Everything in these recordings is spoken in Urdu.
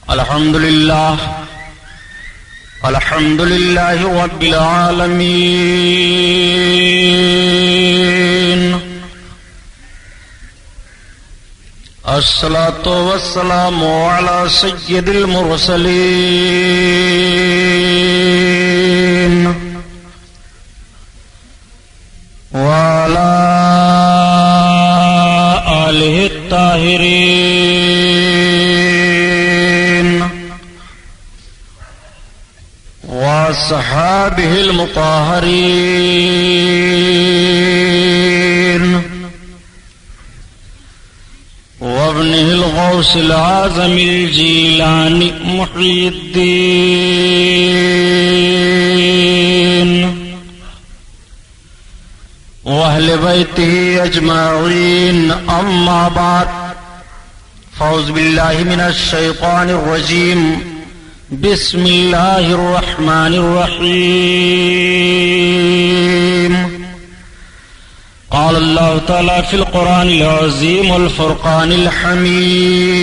الحمد لله رب العالمين، الصلاة والسلام على سيد المرسلين وعلى آله الطاهرين وصحابه المطهرين وابنه الغوث العظم الجيلاني محي الدين وأهل بيته أجمعين، أما بعد، فأعوذ بالله من الشيطان الرجيم، بسم الله الرحمن الرحيم. قال الله تعالى في القرآن العظيم والفرقان الحميد: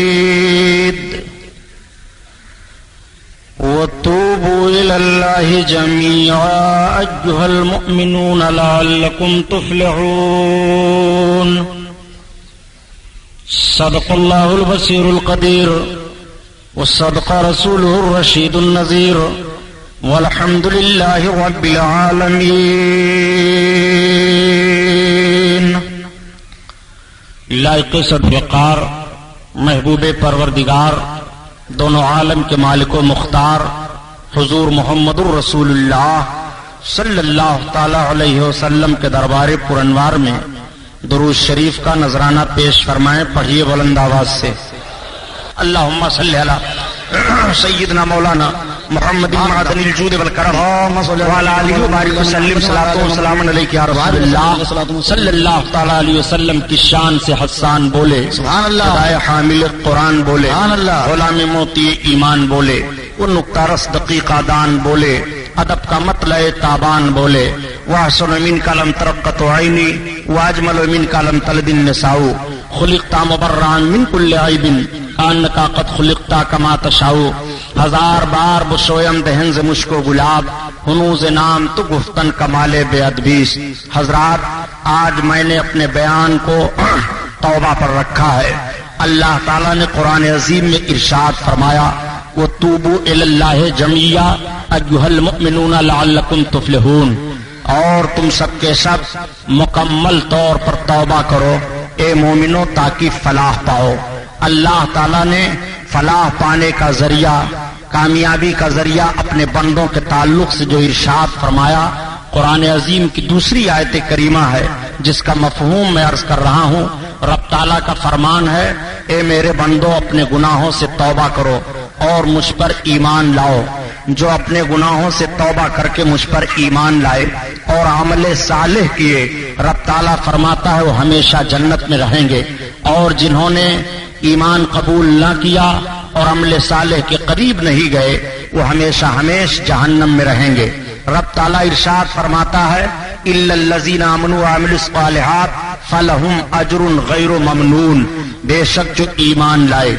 وتوبوا إلى الله جميعا أيها المؤمنون لعلكم تفلحون. صدق الله البصير القدير وصدق رسوله الرشيد النذير، والحمد لله رب العالمين. لائق صد وقار محبوب پروردگار دونوں عالم کے مالک و مختار حضور محمد الرسول اللہ صلی اللہ تعالی علیہ وسلم کے دربار پرانوار میں درود شریف کا نذرانہ پیش فرمائیں. پڑھیے بلند آواز سے: اللہم صلی علی سیدنا مولانا محمد معدن الجود والکرم وعلی آلہ وبارک وسلم. صلاۃ و سلام علیک یا رسول اللہ صلی اللہ تعالی علیہ وسلم کی شان سے حسان بولے سبحان اللہ، خدائے حامل قرآن بولے سبحان اللہ، غلام موتی ایمان بولے، وہ نقطہ رس دقیقہ دان بولے، ادب کا مطلع تابان بولے، وَأَحْسَنُ مِنْكَ لَمْ تَرَقَّتْ عَيْنِي وَأَجْمَلُ مِنْكَ لَمْ تَلِدِ النِّسَاءُ خُلِقْتَ مُبَرَّأً مِنْ كُلِّ عَيْبٍ كَأَنَّكَ قَدْ خُلِقْتَ كَمَا تَشَاءُ. ہزار بار بشویم دہن ز مشک و گلاب ہنوز نام تو گفتن کمال بے ادبیس. حضرات، آج میں نے اپنے بیان کو توبہ پر رکھا ہے. اللہ تعالیٰ نے قرآن عظیم میں ارشاد فرمایا: وَتُوبُوا إِلَى اللَّهِ جَمِيعًا أَيُّهَا الْمُؤْمِنُونَ لَعَلَّكُمْ تُفْلِحُونَ. اور تم سب کے سب مکمل طور پر توبہ کرو اے مومنو تاکہ فلاح پاؤ. اللہ تعالیٰ نے فلاح پانے کا ذریعہ، کامیابی کا ذریعہ اپنے بندوں کے تعلق سے جو ارشاد فرمایا، قرآن عظیم کی دوسری آیت کریمہ ہے جس کا مفہوم میں عرض کر رہا ہوں. رب تعالیٰ کا فرمان ہے: اے میرے بندو اپنے گناہوں سے توبہ کرو اور مجھ پر ایمان لاؤ. جو اپنے گناہوں سے توبہ کر کے مجھ پر ایمان لائے اور عمل صالح کیے، رب تعالیٰ فرماتا ہے وہ ہمیشہ جنت میں رہیں گے. اور جنہوں نے ایمان قبول نہ کیا اور عمل صالح کے قریب نہیں گئے، وہ ہمیشہ ہمیشہ جہنم میں رہیں گے. رب تعالیٰ ارشاد فرماتا ہے: إِلَّا الَّذِينَ آمَنُوا وَعَمِلُوا الصَّالِحَاتِ فَلَهُمْ أَجْرٌ غَيْرُ مَمْنُونٍ. بے شک جو ایمان لائے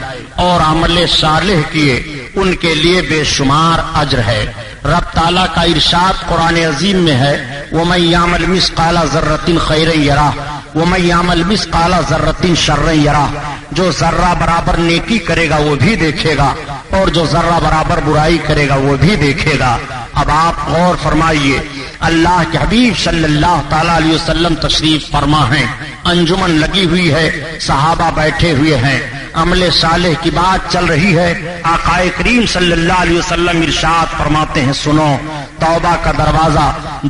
اور عمل صالح کیے ان کے لیے بے شمار اجر ہے. رب تعالیٰ کا ارشاد قرآن عظیم میں ہے: وَمَن يَعْمَلْ مِثْقَالَ ذَرَّةٍ خَيْرًا يَرَهُ وَمَن يَعْمَلْ مِثْقَالَ ذَرَّةٍ شَرًّا يَرَهُ. جو ذرہ برابر نیکی کرے گا وہ بھی دیکھے گا اور جو ذرہ برابر برائی کرے گا وہ بھی دیکھے گا. اب آپ غور فرمائیے، اللہ کے حبیب صلی اللہ تعالی علیہ وسلم تشریف فرما ہیں، انجمن لگی ہوئی ہے، صحابہ بیٹھے ہوئے ہیں، عمل صالح کی بات چل رہی ہے. آقا کریم صلی اللہ علیہ وسلم ارشاد فرماتے ہیں: سنو، توبہ کا دروازہ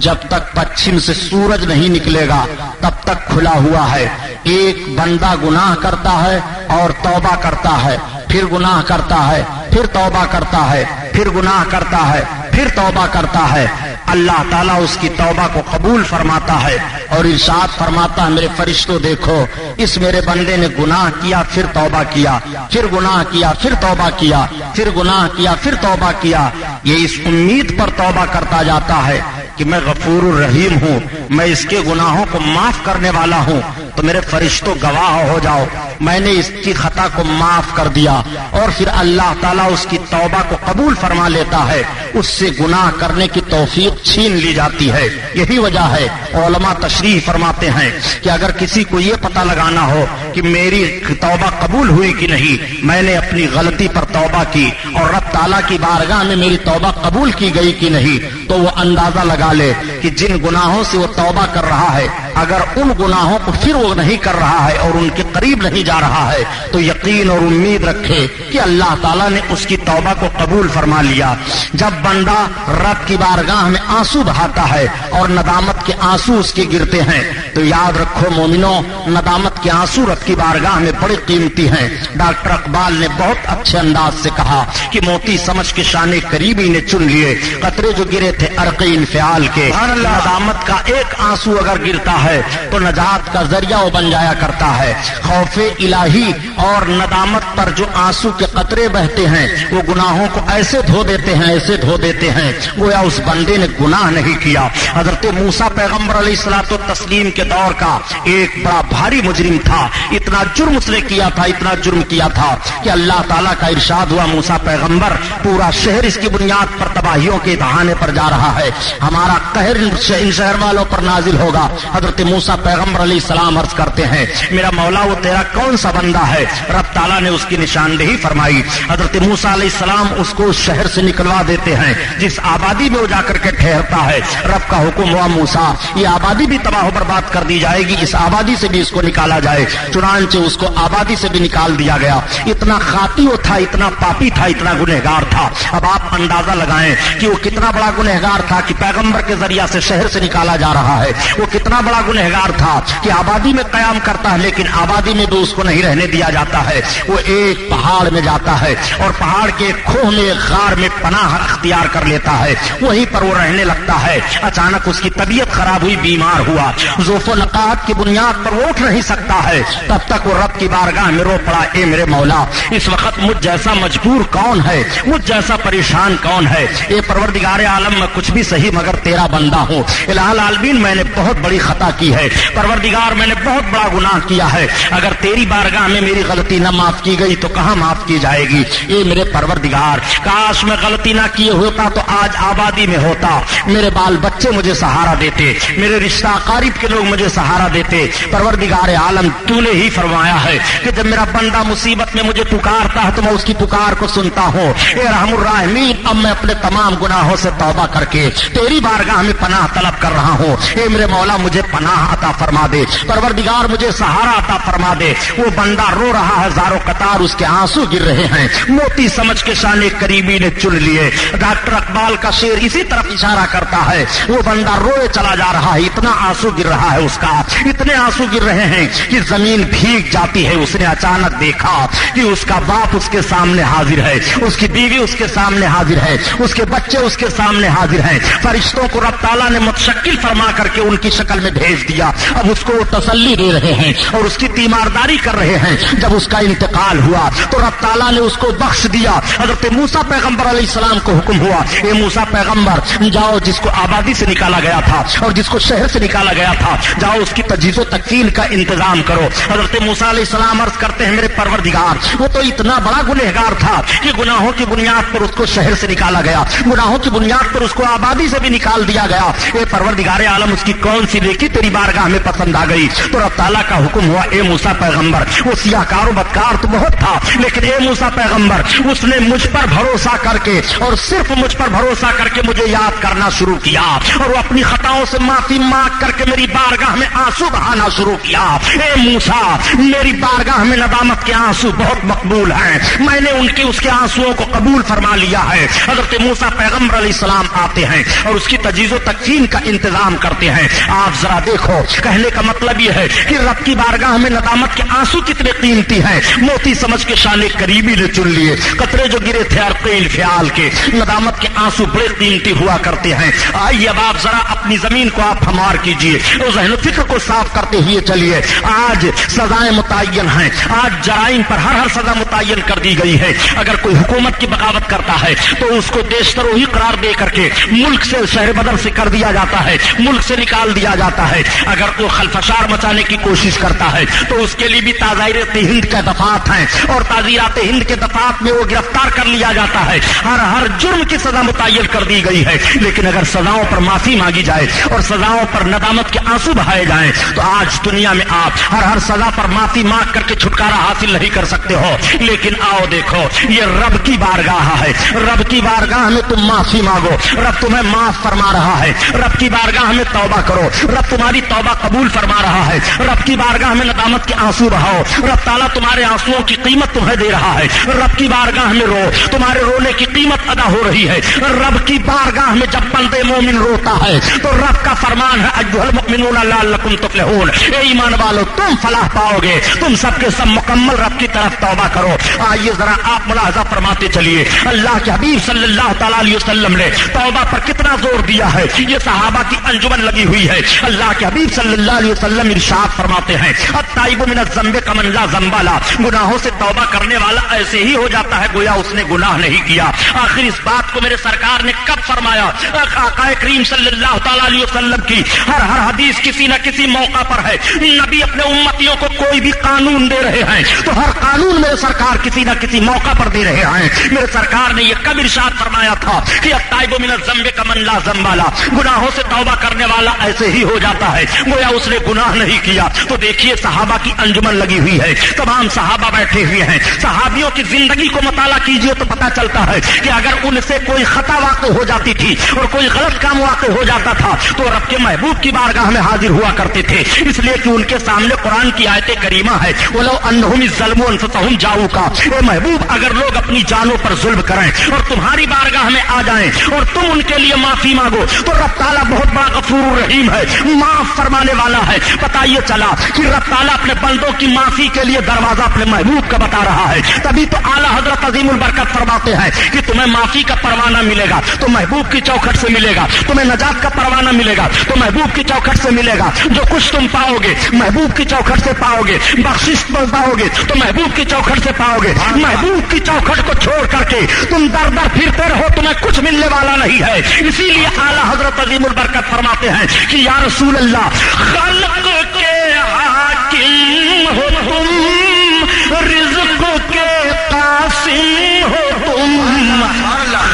جب تک پچھم سے سورج نہیں نکلے گا تب تک کھلا ہوا ہے. ایک بندہ گناہ کرتا ہے اور توبہ کرتا ہے، پھر گناہ کرتا ہے، پھر توبہ کرتا ہے، پھر گناہ کرتا ہے، پھر توبہ کرتا ہے. اللہ تعالیٰ اس کی توبہ کو قبول فرماتا ہے اور ارشاد فرماتا ہے: میرے فرشتوں دیکھو، اس میرے بندے نے گناہ کیا پھر توبہ کیا، پھر گناہ کیا پھر توبہ کیا، پھر گناہ کیا پھر توبہ کیا. یہ اس امید پر توبہ کرتا جاتا ہے کہ میں غفور الرحیم ہوں، میں اس کے گناہوں کو معاف کرنے والا ہوں. تو میرے فرشتوں گواہ ہو جاؤ، میں نے اس کی خطا کو معاف کر دیا، اور پھر اللہ تعالیٰ اس کی توبہ کو قبول فرما لیتا ہے، اس سے گناہ کرنے کی توفیق چھین لی جاتی ہے۔ یہی وجہ ہے علماء تشریح فرماتے ہیں کہ اگر کسی کو یہ پتہ لگانا ہو کہ میری توبہ قبول ہوئی کہ نہیں، میں نے اپنی غلطی پر توبہ کی اور رب تعالیٰ کی بارگاہ میں میری توبہ قبول کی گئی کہ نہیں، تو وہ اندازہ لگا لے کہ جن گناہوں سے وہ توبہ کر رہا ہے، اگر ان گناہوں کو پھر وہ نہیں کر رہا ہے اور ان کے قریب نہیں جا رہا ہے، تو یقین اور امید رکھے کہ اللہ تعالیٰ نے اس کی توبہ کو قبول فرما لیا۔ جب بندہ رب کی بارگاہ میں آنسو بہاتا ہے اور ندامت کے آنسو اس کے گرتے ہیں، تو یاد رکھو مومنوں، ندامت کے آنسو رب کی بارگاہ میں بڑی قیمتی ہیں۔ ڈاکٹر اقبال نے بہت اچھے انداز سے کہا کہ موتی سمجھ کے شان قریبی نے چن لیے، قطرے جو گرے تھے عرق انفعال کے۔ ندامت کا ایک آنسو اگر گرتا ہے تو نجات کا ذریعہ وہ بن جایا کرتا ہے۔ خوف الہی اور ندامت پر جو آنسو کے قطرے بہتے ہیں، وہ گناہوں کو ایسے دھو دیتے ہیں، ایسے دھو دیتے ہیں گویا اس بندے نے گناہ نہیں کیا۔ حضرت موسیٰ پیغمبر علیہ الصلوۃ والتسلیم کے دور کا ایک بڑا بھاری مجرم تھا، اتنا جرم اس نے کیا تھا، اتنا جرم کیا تھا کہ اللہ تعالیٰ کا ارشاد ہوا، موسیٰ پیغمبر پورا شہر اس کی بنیاد پر تباہیوں کے دہانے پر جا رہا ہے، ہمارا قہر ان شہر والوں پر نازل ہوگا۔ حضرت موسیٰ پیغمبر علیہ السلام عرض کرتے ہیں، میرا مولا وہ تیرا کون سا بندہ ہے؟ رب تعالیٰ نے اس کی نشاندہی فرمائی۔ حضرت موسیٰ علیہ السلام اس کو اس شہر سے نکلوا دیتے ہیں جس آبادی میں وہ جا کر کے ٹھہرتا ہے۔ رب کا حکم ہوا، موسیٰ یہ آبادی بھی تباہ و برباد کر دی جائے گی، اس آبادی سے بھی اس کو نکالا جائے۔ چنانچہ اس کو آبادی سے بھی نکال دیا گیا۔ اتنا خاطی وہ تھا، اتنا پاپی تھا، اتنا گنہگار تھا۔ اب آپ اندازہ لگائیں کہ وہ کتنا بڑا گنہگار تھا کہ پیغمبر کے ذریعہ سے شہر سے نکالا جا رہا ہے۔ وہ کتنا بڑا گنہگار تھا کہ آبادی میں قیام کرتا ہے لیکن آبادی میں بھی اس کو نہیں رہنے دیا جاتا ہے۔ وہ ایک پہاڑ میں جاتا ہے اور پہاڑ کے ایک کھوہ میں، ایک غار میں پناہ اختیار کر لیتا ہے، وہیں پر وہ رہنے لگتا ہے۔ اچانک اس کی طبیعت خراب ہوئی، بیمار ہوا، ضعف و نقاہت کی بنیاد پر وہ اٹھ نہیں سکتا ہے۔ تب تک وہ رب کی بارگاہ میں رو پڑا، اے میرے مولا اس وقت مجھ جیسا مجبور کون ہے، مجھ جیسا پریشان کون ہے؟ اے پروردگار عالم، میں کچھ بھی صحیح مگر تیرا بندہ ہوں۔ الہ العالمین میں نے بہت بڑی خطا کی ہے، پروردگار میں نے بہت بڑا گناہ کیا ہے، اگر تیری بارگاہ میں میری غلطی نہ معاف کی گئی تو کہاں معاف کی جائے گی؟ اے میرے پروردگار، کاش میں غلطی نہ کیے ہوتا تو آج آبادی میں ہوتا، میرے بال بچے مجھے سہارا دیتے، میرے رشتہ اقارب کے لوگ مجھے سہارا دیتے۔ پروردگار عالم تو نے ہی فرمایا ہے کہ جب میرا بندہ مصیبت میں مجھے پکارتا ہے تو میں اس کی پکار کو سنتا ہوں۔ اے رحم الراحمین، اب میں اپنے تمام گناہوں سے توبہ کر کے تیری بارگاہ میں پناہ طلب کر رہا ہوں۔ اے میرے مولا مجھے پناہ عطا فرما دے، پروردگار مجھے سہارا عطا فرما دے۔ وہ بندہ رو رہا ہے، زارو قطار اس کے آنسو گر رہے ہیں، موتی سمجھ کے شان قریبی نے چن لیے۔ ڈاکٹر اقبال کا شعر اسی طرف اشارہ کرتا ہے، وہ بندہ روئے چلا جا رہا ہے، اتنا آنسو گر رہا ہے اس کا، اتنے آنسو گر رہے ہیں کہ زمین بھیگ جاتی ہے۔ اس نے اچانک دیکھا کہ اس کا باپ اس کے سامنے حاضر ہے، اس کی بیوی اس کے سامنے حاضر ہے، اس کے بچے اس کے سامنے حاضر ہیں۔ فرشتوں کو رب تعالیٰ نے متشکل فرما کر کے ان کی شکل میں بھیج دیا، اب اس کو وہ تسلی دے رہے ہیں اور اس کی تیمارداری کر رہے ہیں۔ جب اس کا انتقال ہوا تو رب تعالیٰ نے اس کو بخش دیا۔ حضرت موسیٰ پیغمبر علیہ السلام کو حکم ہوا، اے موسیٰ پیغمبر جاؤ، جس کو آبادی سے نکالا گیا تھا اور جس کو شہر سے نکالا گیا تھا، جاؤ اس کی تجہیز و تکفین کا انتظام کرو۔ حضرت موسیٰ علیہ السلام عرض کرتے ہیں، میرے پروردگار وہ تو اتنا بڑا گنہگار تھا کہ گناہوں کی بنیاد پر اس کو شہر سے نکالا گیا، گناہوں کی بنیاد پر اس کو آبادی سے بھی نکال دیا گیا۔ اے پروردگار عالم، اس کی کون سی نیکی تیری بارگاہ میں پسند آ گئی؟ تو رب تعالیٰ کا حکم ہوا، اے موسیٰ پیغمبر وہ سیاہ کار و بدکار تو بہت تھا، لیکن اے موسیٰ پیغمبر اس نے مجھ پر بھروسہ کر کے اور صرف مجھ پر بھروسہ کر کے مجھے یاد کرنا شروع کیا اور وہ اپنی خطاؤں سے معافی مانگ کر کے میری بارگاہ میں آنسو بہانا شروع کیا۔ اے موسیٰ، میری بارگاہ میں ندامت کے آنسو بہت مقبول ہیں، میں نے اس کے آنسوؤں کو قبول فرما لیا ہے۔ حضرت موسیٰ پیغمبر علیہ السلام آتے ہیں اور اس کی تجہیز و تکفین کا انتظام کرتے ہیں۔ آپ ذرا دیکھو، کہنے کا مطلب یہ ہے کہ رب کی بارگاہ میں ندامت کے آنسو کتنے قیمتی ہیں۔ موتی سمجھ کے شان قریبی نبی نے چن لیے. قطرے جو گرے تھے عرقیل فعال کے، ندامت کے آنسو بڑے قیمتی ہوا کرتے ہیں. آئیے اب آپ ذرا اپنی زمین کو آپ ہموار کیجئے اور ذہن و فکر کو صاف کرتے ہوئے چلیے. آج سزائیں متعین ہیں، آج جرائم پر ہر سزا متعین کر دی گئی ہے. اگر کوئی حکومت کی بغاوت کرتا ہے تو اس کو دیشدروہی قرار دے کر کے ملک سے، شہر بدر سے کر دیا جاتا ہے، ملک سے نکال دیا جاتا ہے. اگر کوئی خلفشار مچانے کی کوشش کرتا ہے تو اس کے لیے بھی تعزیرات ہند کے دفعات ہیں اور تعزیرات ہند کے دفعات میں وہ گرفتار کر لیا جاتا ہے. ہر جرم کی سزا متعین کر دی گئی ہے. لیکن اگر سزاؤں پر معافی مانگی جائے اور سزاؤں پر ندامت کے آنسو بہائے جائیں تو آج دنیا میں آپ ہر سزا پر معافی مانگ کر کے چھٹکارا حاصل نہیں کر سکتے ہو. لیکن آؤ دیکھو، یہ رب کی بارگاہ ہے، رب کی بارگاہ میں تم معافی مانگو، رب تمہیں معاف فرما رہا ہے. رب کی بارگاہ میں توبہ کرو، رب تمہاری توبہ قبول فرما رہا ہے. رب کی بارگاہ میں ندامت کے آنسو بہاؤ، رب تعالیٰ تمہارے آنسوؤں کی قیمت تمہیں دے رہا ہے. رب کی بارگاہ میں رو، تمہارے رونے کی قیمت ادا ہو رہی ہے. رب کی بارگاہ میں جب بندے مومن روتا ہے تو رب کا فرمان ہے ایھا المؤمنون لعلکم تفلحون، اے ایمان والو تم فلاح پاؤ گے. تم سب کے سب مکمل رب کی طرف توبہ کرو. آئیے ذرا آپ ملاحظہ فرماتے چلیے، اللہ کے حبیب صلی اللہ تعالیٰ علیہ وسلم نے توبہ پر کتنا زور دیا ہے. یہ صحابہ کی انجمن لگی ہوئی ہے. اللہ کے حبیب صلی اللہ علیہ وسلم ارشاد فرماتے ہیں التائب من الذنب کمن لا ذنب له، گناہوں سے توبہ کرنے والا ایسے ہی ہو جاتا ہے گویا اس نے گناہ نہیں کیا. آخر اس بات کو میرے سرکار نے کب فرمایا؟ آقا کریم صلی اللہ تعالیٰ علیہ وسلم کی ہر حدیث کسی نہ کسی موقع پر ہے. نبی اپنے امتیوں کو کوئی بھی قانون دے رہے ہیں تو ہر قانون میرے سرکار کسی نہ کسی موقع پر دے رہے ہیں. میرے سرکار نے یہ کب ارشاد فرمایا تھا کہ التائب من الذنب کمن لا ذنب له، گناہوں سے توبہ کرنے والا ایسے ہی ہو جاتا ہے گویا اس نے گناہ نہیں کیا. تو دیکھیے صحابہ کی انجمن لگی ہوئی ہے، تمام صحابہ بیٹھے ہوئے ہیں. صحابیوں کی زندگی کو مطالعہ کیجئے تو پتہ چلتا ہے کہ اگر ان سے کوئی خطا واقع ہو جاتی تھی اور کوئی غلط کام واقع ہو جاتا تھا تو رب کے محبوب کی بارگاہ میں حاضر ہوا کرتے تھے. اس لیے کہ ان کے سامنے قرآن کی آیت کریمہ ہے وَلَوْ أَنَّهُمْ إِذْ ظَلَمُوا أَنفُسَهُمْ جَاءُوكَ، اے محبوب اگر لوگ اپنی جانوں پر ظلم کریں اور تمہاری بارگاہ میں آ جائیں اور تم ان کے لیے معافی مانگو تو رب تعالیٰ بہت بڑا غفور الرحیم ہے، معاف فرمانے والا ہے. پتہ یہ چلا کہ رب تعالیٰ اپنے بندوں کی معافی کے لیے دروازہ اپنے محبوب کا بتا رہا ہے. تبھی تو اعلیٰ حضرت عظیم البرکت فرماتے ہیں کہ تمہیں معافی کا پروانہ ملے گا تو محبوب کی چوکھٹ سے ملے گا، تمہیں نجات کا پروانہ ملے گا تو محبوب کی چوکھٹ سے ملے گا. جو کچھ تم پاؤ گے محبوب کی چوکھٹ سے پاؤ گے، بخشش پاؤ گے تو محبوب کی چوکھٹ سے پاؤ گے. محبوب کی چوکھٹ کو چھوڑ کر کے تم در در پھرتے رہو، تمہیں کچھ ملنے والا نہیں ہے. اسی لیے اعلیٰ حضرت عظیم البرکت فرماتے ہیں کہ یا رسول اللہ خلق کے حاکم ہو تم، رزق کے قاسم ہو تم،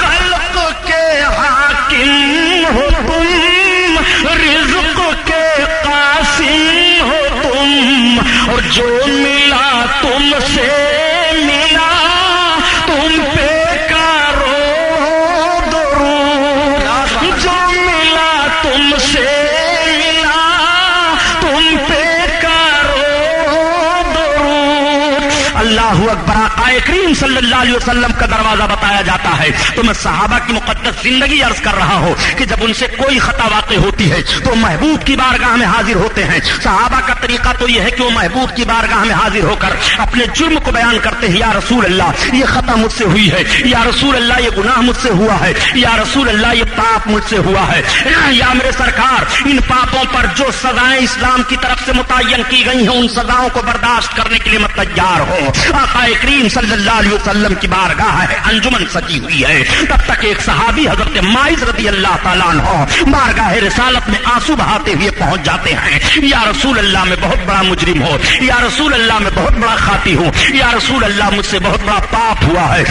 خلق کے حاکم ہو تم، رزق کے قاسم ہو تم، اور جو ملا تم سے ملا تم پہ کرو درود، جو ملا تم سے ملا تم پہ کرو درود. اللہ اکبر. آقا کریم صلی اللہ علیہ وسلم کا دروازہ بتایا جاتا ہے تو میں صحابہ کی مقدس زندگی عرض کر رہا ہوں کہ جب ان سے کوئی خطا واقع ہوتی ہے تو محبوب کی بارگاہ میں حاضر ہوتے ہیں. صحابہ کا طریقہ تو یہ ہے کہ وہ محبوب کی بارگاہ میں حاضر ہو کر اپنے جرم کو بیان کرتے ہیں. یا رسول اللہ یہ خطا مجھ سے ہوئی ہے، یا رسول اللہ یہ گناہ مجھ سے ہوا ہے، یا رسول اللہ یہ پاپ مجھ سے ہوا ہے، یا میرے سرکار ان پاپوں پر جو سزائیں اسلام کی طرف سے متعین کی گئی ہیں ان سزاؤں کو برداشت کرنے کے لیے میں تیار ہوں. آقا کریم صلی اللہ علیہ وسلم کی بارگاہ ہے انجمن سجی ہوئی ہے. تب تک ایک صحابی حضرت ماعز رضی اللہ تعالیٰ عنہ بارگاہ رسالت میں آنسو بہاتے ہوئے پہنچ جاتے ہیں. یا رسول اللہ میں بہت بڑا مجرم ہو، یا رسول اللہ میں بہت بڑا خاطی ہوں، یا رسول اللہ مجھ سے بہت بڑا پاپ ہوا ہے،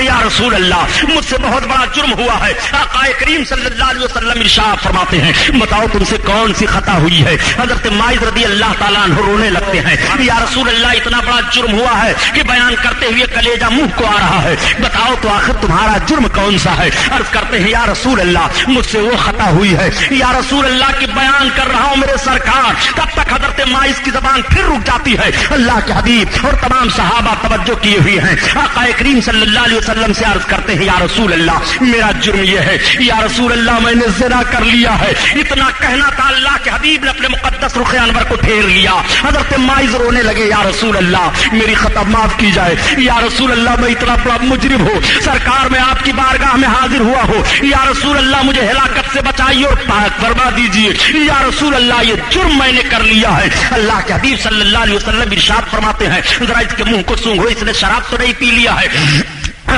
یا رسول اللہ مجھ سے بہت بڑا جرم ہوا ہے. آقا کریم صلی اللہ علیہ وسلم ارشاد فرماتے ہیں بتاؤ تم سے کون سی خطا ہوئی ہے؟ حضرت ماعز رضی اللہ تعالیٰ عنہ رونے لگتے ہیں. یا رسول اللہ اتنا بڑا جرم ہوا ہے کہ بیان کرتے ہوئے کلیجہ منہ کو آ رہا ہے، بتاؤ تو آخر تمہارا جرم کون سا ہے؟ عرض کرتے ہیں یا رسول اللہ مجھ سے وہ خطا ہوئی ہے یا رسول اللہ کی بیان کر رہا ہوں میرے سرکار. تب تک حضرت ماعز کی زبان پھر رک جاتی ہے. اللہ کے حبیب اور تمام صحابہ توجہ کیے ہوئے ہیں. آقا کریم صلی اللہ علیہ علیہ وسلم سے عرض کرتے ہیں یا رسول اللہ میرا جرم یہ ہے، یا رسول اللہ میں نے زنا کر لیا ہے۔ اتنا کہنا تھا، اللہ کے حبیب نے اپنے مقدس رخ انور کو پھیر لیا۔ حضرت ماعز رونے لگے، یا رسول اللہ میری خطا معاف کی جائے، یا رسول اللہ میں اتنا بڑا مجرم ہو سرکار میں آپ کی بارگاہ میں حاضر ہوا ہو، یا رسول اللہ مجھے ہلاکت سے بچائیے اور پاک فرما دیجیے، یا رسول اللہ یہ جرم میں نے کر لیا ہے۔ اللہ کے حبیب صلی اللہ علیہ وسلم ارشاد فرماتے ہیں ذرا اس کے منہ کو سونگھو، اس نے شراب تو نہیں پی لیا ہے؟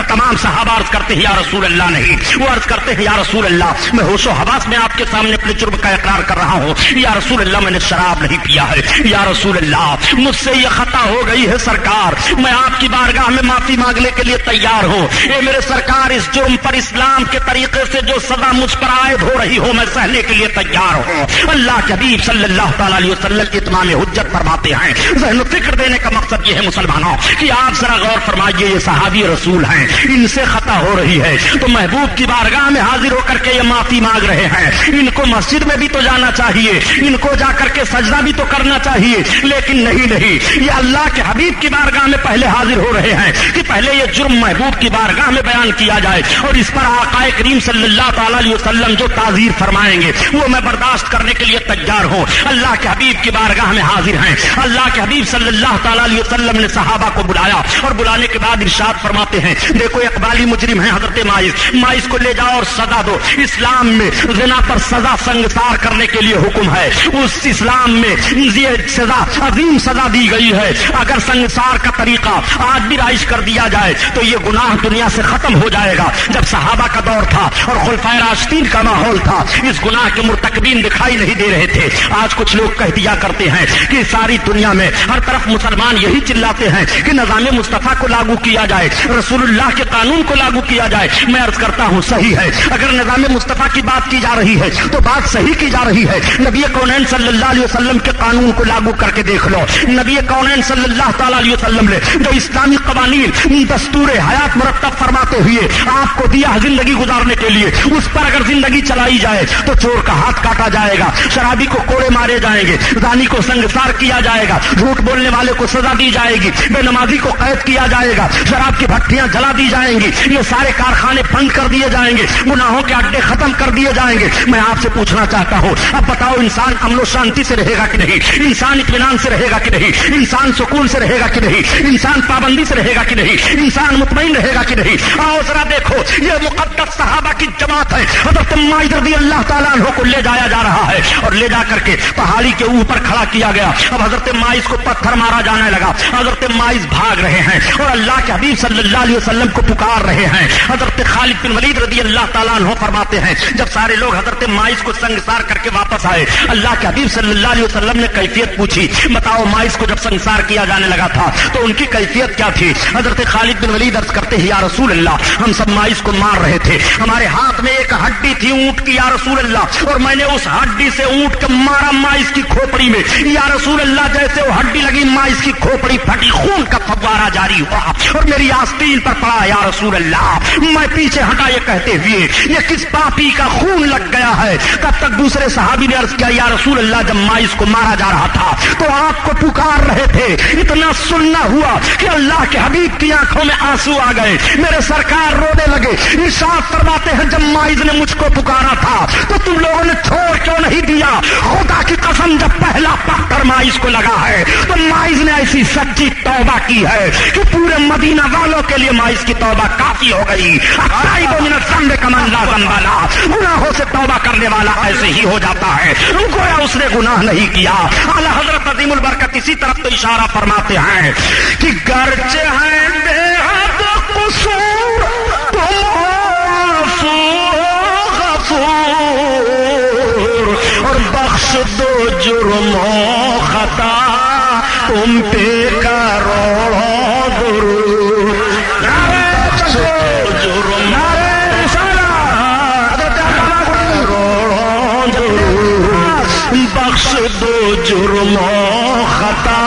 تمام صحابہ عرض کرتے ہیں یا رسول اللہ نہیں۔ وہ عرض کرتے ہیں یا رسول اللہ میں ہوش و حواس میں آپ کے سامنے اپنے جرم کا اقرار کر رہا ہوں، یا رسول اللہ میں نے شراب نہیں پیا ہے، یا رسول اللہ مجھ سے یہ خطا ہو گئی ہے سرکار، میں آپ کی بارگاہ میں معافی مانگنے کے لیے تیار ہوں۔ اے میرے سرکار اس جرم پر اسلام کے طریقے سے جو سزا مجھ پر عائد ہو رہی ہو میں سہنے کے لیے تیار ہوں۔ اللہ کے حبیب صلی اللہ تعالیٰ علیہ وسلم کی اتمام حجت فرماتے ہیں۔ ذہن و فکر دینے کا مقصد یہ ہے مسلمانوں کہ آپ ذرا غور فرمائیے، یہ صحابی رسول ہیں، ان سے خطا ہو رہی ہے تو محبوب کی بارگاہ میں حاضر ہو کر کے یہ معافی مانگ رہے ہیں۔ ان کو مسجد میں بھی تو جانا چاہیے، ان کو جا کر کے سجدہ بھی تو کرنا چاہیے، لیکن نہیں، یہ اللہ کے حبیب کی بارگاہ میں پہلے حاضر ہو رہے ہیں کہ پہلے یہ جرم محبوب کی بارگاہ میں بیان کیا جائے اور اس پر آقا کریم صلی اللہ تعالیٰ علیہ وسلم جو تعزیر فرمائیں گے وہ میں برداشت کرنے کے لیے تیار ہوں۔ اللہ کے حبیب کی بارگاہ میں حاضر ہیں۔ اللہ کے حبیب صلی اللہ تعالیٰ علیہ وسلم نے صحابہ کو بلایا اور بلانے کے بعد ارشاد فرماتے ہیں دیکھو اقبالی مجرم ہے حضرت ماعز کو لے جاؤ اور سزا دو۔ اسلام میں زنا پر سزا سنگسار کرنے کے لیے حکم ہے، اس اسلام میں یہ سزا عظیم سزا دی گئی ہے۔ اگر سنگسار کا طریقہ آج بھی رائج کر دیا جائے تو یہ گناہ دنیا سے ختم ہو جائے گا۔ جب صحابہ کا دور تھا اور خلفائے راشدین کا ماحول تھا اس گناہ کے مرتکبین دکھائی نہیں دے رہے تھے۔ آج کچھ لوگ کہہ دیا کرتے ہیں کہ ساری دنیا میں ہر طرف مسلمان یہی چلاتے ہیں کہ نظام مصطفیٰ کو لاگو کیا جائے، رسول اللہ کے قانون کو لاگو کیا جائے۔ میں عرض کرتا ہوں صحیح ہے، اگر نظام مصطفیٰ کی بات کی جا رہی ہے تو بات صحیح کی جا رہی ہے۔ نبی کونین صلی اللہ علیہ وسلم کے قانون کو لاگو کر کے دیکھ لو۔ نبی کونین صلی اللہ تعالیٰ علیہ وسلم نے جو اسلامی قوانین دستور حیات مرتب فرماتے ہوئے آپ کو دیا زندگی گزارنے کے لیے، اس پر اگر زندگی چلائی جائے تو چور کا ہاتھ کاٹا جائے گا، شرابی کو کوڑے مارے جائیں گے، زانی کو سنگسار کیا جائے گا، جھوٹ بولنے والے کو سزا دی جائے گی، بے نمازی کو قید کیا جائے گا، شراب کی بھٹیاں جلا دی جائیں گی، یہ سارے کارخانے بند کر دیے جائیں گے، گناہوں کے اڈے ختم کر دیے جائیں گے۔ میں آپ سے پوچھنا چاہتا ہوں اب بتاؤ انسان امن و شانتی سے رہے گا کہ نہیں؟ انسان اطمینان سے رہے گا کہ نہیں؟ انسان سکون سے رہے گا کہ نہیں؟ انسان پابندی سے رہے گا کہ نہیں؟ انسان مطمئن رہے گا کہ نہیں؟ آؤ ذرا دیکھو یہ مقدس صحابہ کی جماعت ہے، حضرت ماعز رضی اللہ تعالیٰ عنہ کو لے جایا جا رہا ہے اور لے جا کر کے پہاڑی کے اوپر کھڑا کیا گیا۔ اب حضرت ماعز کو پتھر مارا جانے لگا، حضرت ماعز بھاگ رہے ہیں اور اللہ کے حبیب صلی اللہ علیہ وسلم کو پکار رہے ہیں۔ حضرت خالد بن ولید رضی اللہ تعالیٰ عنہ فرماتے ہیں جب سارے لوگ حضرت ماعز کو سنگسار کر کے واپس آئے، اللہ کے حبیب صلی اللہ علیہ وسلم نے کیفیت پوچھی، بتاؤ ماعز کو جب سنگسار کیا جانے لگا تھا تو ان کی کیفیت کیا تھی؟ حضرت خالد بن ولید عرض کرتے ہیں یا رسول اللہ ہم سب ماعز کو مار رہے تھے، ہمارے ہاتھ میں ایک ہڈی تھی اونٹ کی یا رسول اللہ، اور میں نے اس ہڈی سے اونٹ کو مارا ماعز کی کھوپڑی میں، یا رسول اللہ جیسے وہ ہڈی لگی ماعز کی کھوپڑی پھٹی، خون کا فوارہ جاری ہوا اور میری آستین پر پڑا یا رسول اللہ۔ میں پیچھے ہٹا یہ کہتے ہوئے یہ کس پاپی کا خون لگ گیا ہے؟ تب تک دوسرے صحابی نے عرض کیا یا رسول اللہ جب ماعز کو مارا جا رہا تھا تو آپ کو پکار رہے تھے، اتنا سننا ہوا کہ اللہ کے حبیب کی آنکھوں میں آنسو آ گئے، میرے سرکار رونے لگے۔ ارشاد فرماتے ہیں جب ماعز نے مجھ کو پکارا تھا تو تم لوگوں نے چھوڑ کیوں نہیں دیا؟ خدا کی قسم جب پہلا پتھر ماعز کو لگا ہے تو ماعز نے ایسی سچی توبہ کی ہے کہ پورے مدینہ والوں کے لیے ماعز کی توبہ کافی ہو گئی۔ گناہوں سے توبہ کرنے والا ایسے ہی ہو جاتا ہے گویا اس نے گناہ نہیں کیا۔ اعلیٰ حضرت عظیم البرکت اسی طرف تو اشارہ فرماتے ہیں کہ گرچہ ہیں بے حد قصور تم غفور اور بخش دو جرم و خطا تم پہ کروڑوں درود، بخش دو جرم بخش دو جرم و خطا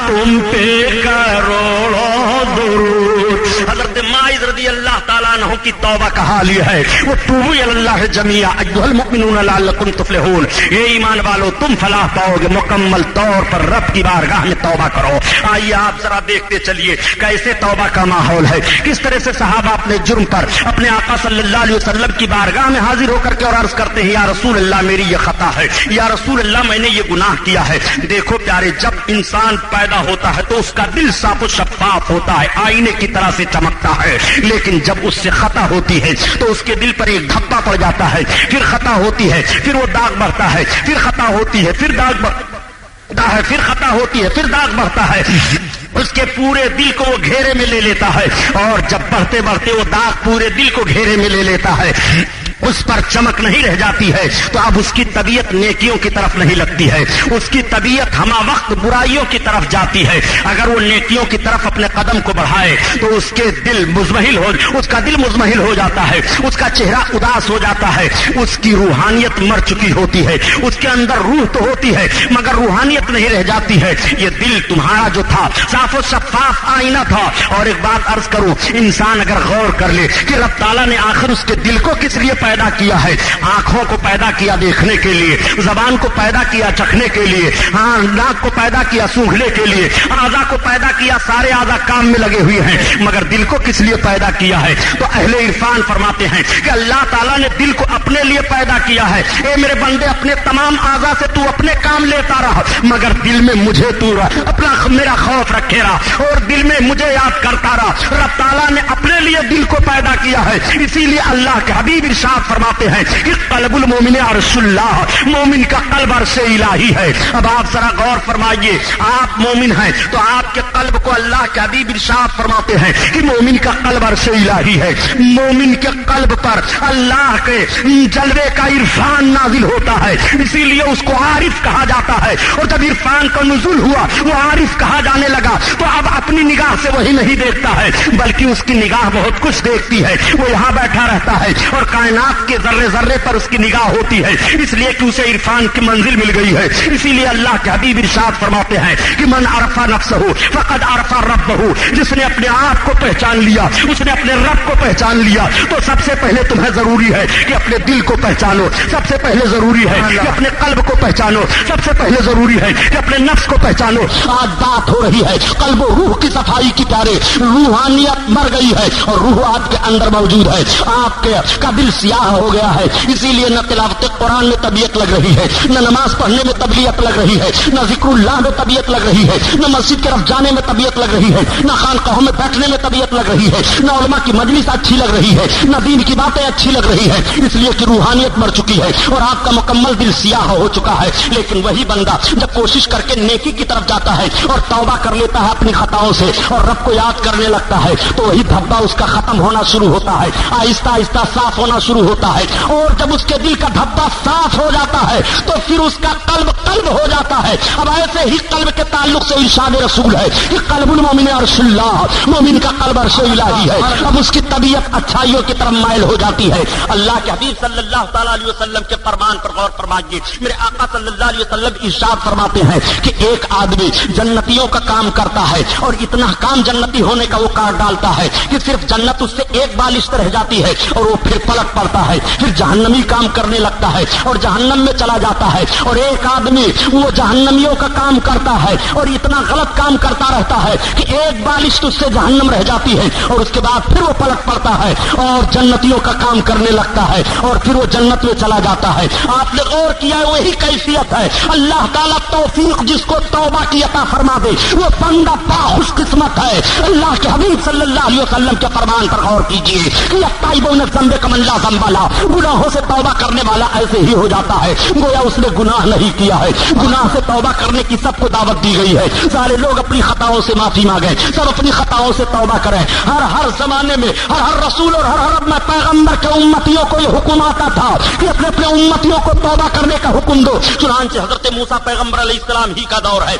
تم پہ کروڑوں درود۔ حضرت ماعز رضی اللہ تعالیٰ عنہ کی توبہ کا حال یہ ہے، وہ توبوا الی اللہ جمیعا ایھا المؤمنون لعلکم تفلحون، یہ ایمان والو تم فلاح پاؤ گے، مکمل طور پر رب کی بارگاہ میں توبہ کرو۔ آئیے آپ ذرا دیکھتے چلیے کیسے توبہ کا ماحول ہے، کس طرح سے صحابہ اپنے جرم پر اپنے آقا صلی اللہ علیہ وسلم کی بارگاہ میں حاضر ہو کر کے اور عرض کرتے ہیں یا رسول اللہ میری یہ خطا ہے، یا رسول اللہ میں نے یہ گناہ کیا ہے۔ دیکھو پیارے، جب انسان پیدا ہوتا ہے تو اس کا دل صاف و شفاف ہوتا ہے، آئینے کی طرح سے چمکتا ہے، لیکن جب اس سے خطا ہوتی ہے تو اس کے دل پر ایک دھبا پڑ جاتا ہے، پھر خطا ہوتی ہے، پھر وہ داغ بڑھتا ہے، پھر خطا ہوتی ہے، پھر داغ بڑھتا ہے، پھر خطا ہوتی ہے، پھر داغ بڑھتا ہے، اس کے پورے دل کو وہ گھیرے میں لے لیتا ہے، اور جب بڑھتے بڑھتے وہ داغ پورے دل کو گھیرے میں لے لیتا ہے، اس پر چمک نہیں رہ جاتی ہے، تو اب اس کی طبیعت نیکیوں کی طرف نہیں لگتی ہے، اس کی طبیعت ہمہ وقت برائیوں کی طرف جاتی ہے۔ اگر وہ نیکیوں کی طرف اپنے قدم کو بڑھائے تو اس کا دل مزمحل ہو جاتا ہے، اس کا چہرہ اداس ہو جاتا ہے، اس کی روحانیت مر چکی ہوتی ہے، اس کے اندر روح تو ہوتی ہے مگر روحانیت نہیں رہ جاتی ہے۔ یہ دل تمہارا جو تھا صاف و شفاف آئینہ تھا۔ اور ایک بات عرض کروں، انسان اگر غور کر لے کہ رب تعالیٰ نے آخر اس کے دل کو کس لیے پیدا کیا ہے، آنکھوں کو پیدا کیا دیکھنے کے لیے، زبان کو پیدا کیا چکھنے کے لیے، ناک کو پیدا کیا سونگھنے کے لیے، اعضاء کو پیدا کیا، سارے اعضاء کام میں لگے ہوئے ہیں، مگر دل کو کس لیے پیدا کیا ہے؟ تو اہل عرفان فرماتے ہیں کہ اللہ تعالیٰ نے دل کو اپنے لیے پیدا کیا ہے۔ اے میرے بندے، اپنے تمام اعضاء سے تو اپنے کام لیتا رہا، مگر دل میں مجھے تو اپنا میرا خوف رکھے رہا اور دل میں مجھے یاد کرتا رہا۔ رب تعالیٰ نے اپنے لیے دل کو پیدا کیا ہے، اسی لیے اللہ کے حبیب ارشاد فرماتے ہیں کہ قلب المومن عرش اللہ، مومن کا قلب عرش الہی ہے۔ اب آپ ذرا غور فرمائیے، آپ مومن ہیں تو آپ کے قلب کو اللہ کے حبیب ارشاد فرماتے ہیں کہ مومن کا قلب عرش الہی ہے۔ مومن کے قلب پر اللہ کے جلوے کا عرفان نازل ہوتا ہے، اسی لیے اس کو عارف کہا جاتا ہے۔ اور جب عرفان کا نزول ہوا، وہ عارف کہا جانے لگا، تو اب اپنی نگاہ سے وہی نہیں دیکھتا ہے بلکہ اس کی نگاہ بہت کچھ دیکھتی ہے۔ وہ یہاں بیٹھا رہتا ہے اور کائنات کے ذرے ذرے پر اس کی نگاہ ہوتی ہے، اس لیے کہ اسے عرفان کی منزل مل گئی ہے۔ اسی لیے اللہ کے حبیب ارشاد فرماتے ہیں کہ من عرف نفسہ فقد عرف ربہ، جس نے اپنے آپ کو پہچان لیا، اس نے اپنے رب کو پہچان لیا۔ تو سب سے پہلے تمہیں ضروری ہے کہ اپنے دل کو پہچانو، سب سے پہلے ضروری ہے کہ اپنے قلب کو پہچانو، سب سے پہلے ضروری ہے کہ اپنے نفس کو پہچانو۔ آج بات ہو رہی ہے قلب و روح کی صفائی کی پیارے، روحانیت مر گئی ہے اور روح آپ کے اندر موجود ہے، آپ کا دل سیاہ ہو گیا ہے، اسی لیے نہ تلاوت قرآن میں طبیعت لگ رہی ہے، نہ نماز پڑھنے میں طبیعت لگ رہی ہے، نہ ذکر اللہ میں طبیعت لگ رہی ہے، نہ مسجد کی طرف جانے میں طبیعت لگ رہی ہے، نہ خانقاہوں میں بیٹھنے میں طبیعت لگ رہی ہے، نہ علماء کی مجلس اچھی لگ رہی ہے، نہ دین کی باتیں اچھی لگ رہی ہے، اس لیے کہ روحانیت مر چکی ہے اور آپ کا مکمل دل سیاہ ہو چکا ہے۔ لیکن وہی بندہ جب کوشش کر کے نیکی کی طرف جاتا ہے اور توبہ کر لیتا ہے اپنی خطاؤں سے اور رب کو یاد کرنے لگتا ہے، تو وہی دھبا اس کا ختم ہونا شروع ہوتا ہے، آہستہ آہستہ صاف ہونا شروع ہوتا ہے۔ اور جب اس کے دل کا دھبا صاف ہو جاتا ہے تو پھر اس کا قلب ہو جاتا ہے۔ اب ایسے ہی قلب کے تعلق سے ارشاد رسول ہے کہ قلب المومن عرش اللہ، مومن کا قلب عرش الہی ہے۔ اب اس کی طبیعت اچھائیوں کی طرف مائل ہو جاتی ہے۔ اللہ کے حبیب صلی اللہ تعالیٰ علیہ وسلم کے فرمان پر غور فرمائیے، میرے آقا صلی اللہ علیہ وسلم ارشاد فرماتے ہیں کہ ایک آدمی جنتیوں کا کام کرتا ہے اور اتنا کام جنتی ہونے کا وہ کار ڈالتا ہے کہ صرف جنت اس سے ایک بالشت رہ جاتی ہے اور وہ پھر پلٹ پڑتا ہے، پھر جہنمی کام کرنے لگتا ہے اور جہنم میں چلا جاتا ہے۔ اور ایک آدمی وہ جہنمیوں کا کام کرتا ہے اور اتنا غلط کام کرتا رہتا ہے کہ ایک بالشت اس سے جہنم رہ جاتی ہے اور اس کے بعد پھر وہ پلٹ پڑتا ہے اور جنتیوں کا کام کرنے لگتا ہے اور پھر وہ جنت میں چلا جاتا ہے۔ آپ نے غور کیا ہے وہی کیفیت ہے۔ اللہ تعالیٰ توفیق جس کو توبہ کی عطا فرما دے وہ بندہ خوش قسمت ہے۔ اللہ کے حبیب صلی اللہ علیہ وسلم کے فرمان پر غور کیجیے کہ التائبون ذنب کمن لا ذنب لہ، گناہوں سے توبہ کرنے والا ایسے ہی ہو جاتا ہے گویا اس نے گناہ نہیں کیا ہے۔ گناہ سے توبہ کرنے کی سب کو دعوت دی گئی ہے، سارے لوگ اپنی خطاؤں سے معافی مانگیں، سب اپنی خطاؤں سے توبہ کریں۔ ہر زمانے میں ہر رسول اور ہر پیغمبر کے امتیوں کو یہ حکم آتا تھا کہ اپنے امتیوں کو توبہ کرنے کا حکم دو۔ چنانچہ حضرت موسیٰ پیغمبر علیہ السلام ہی کا دور ہے،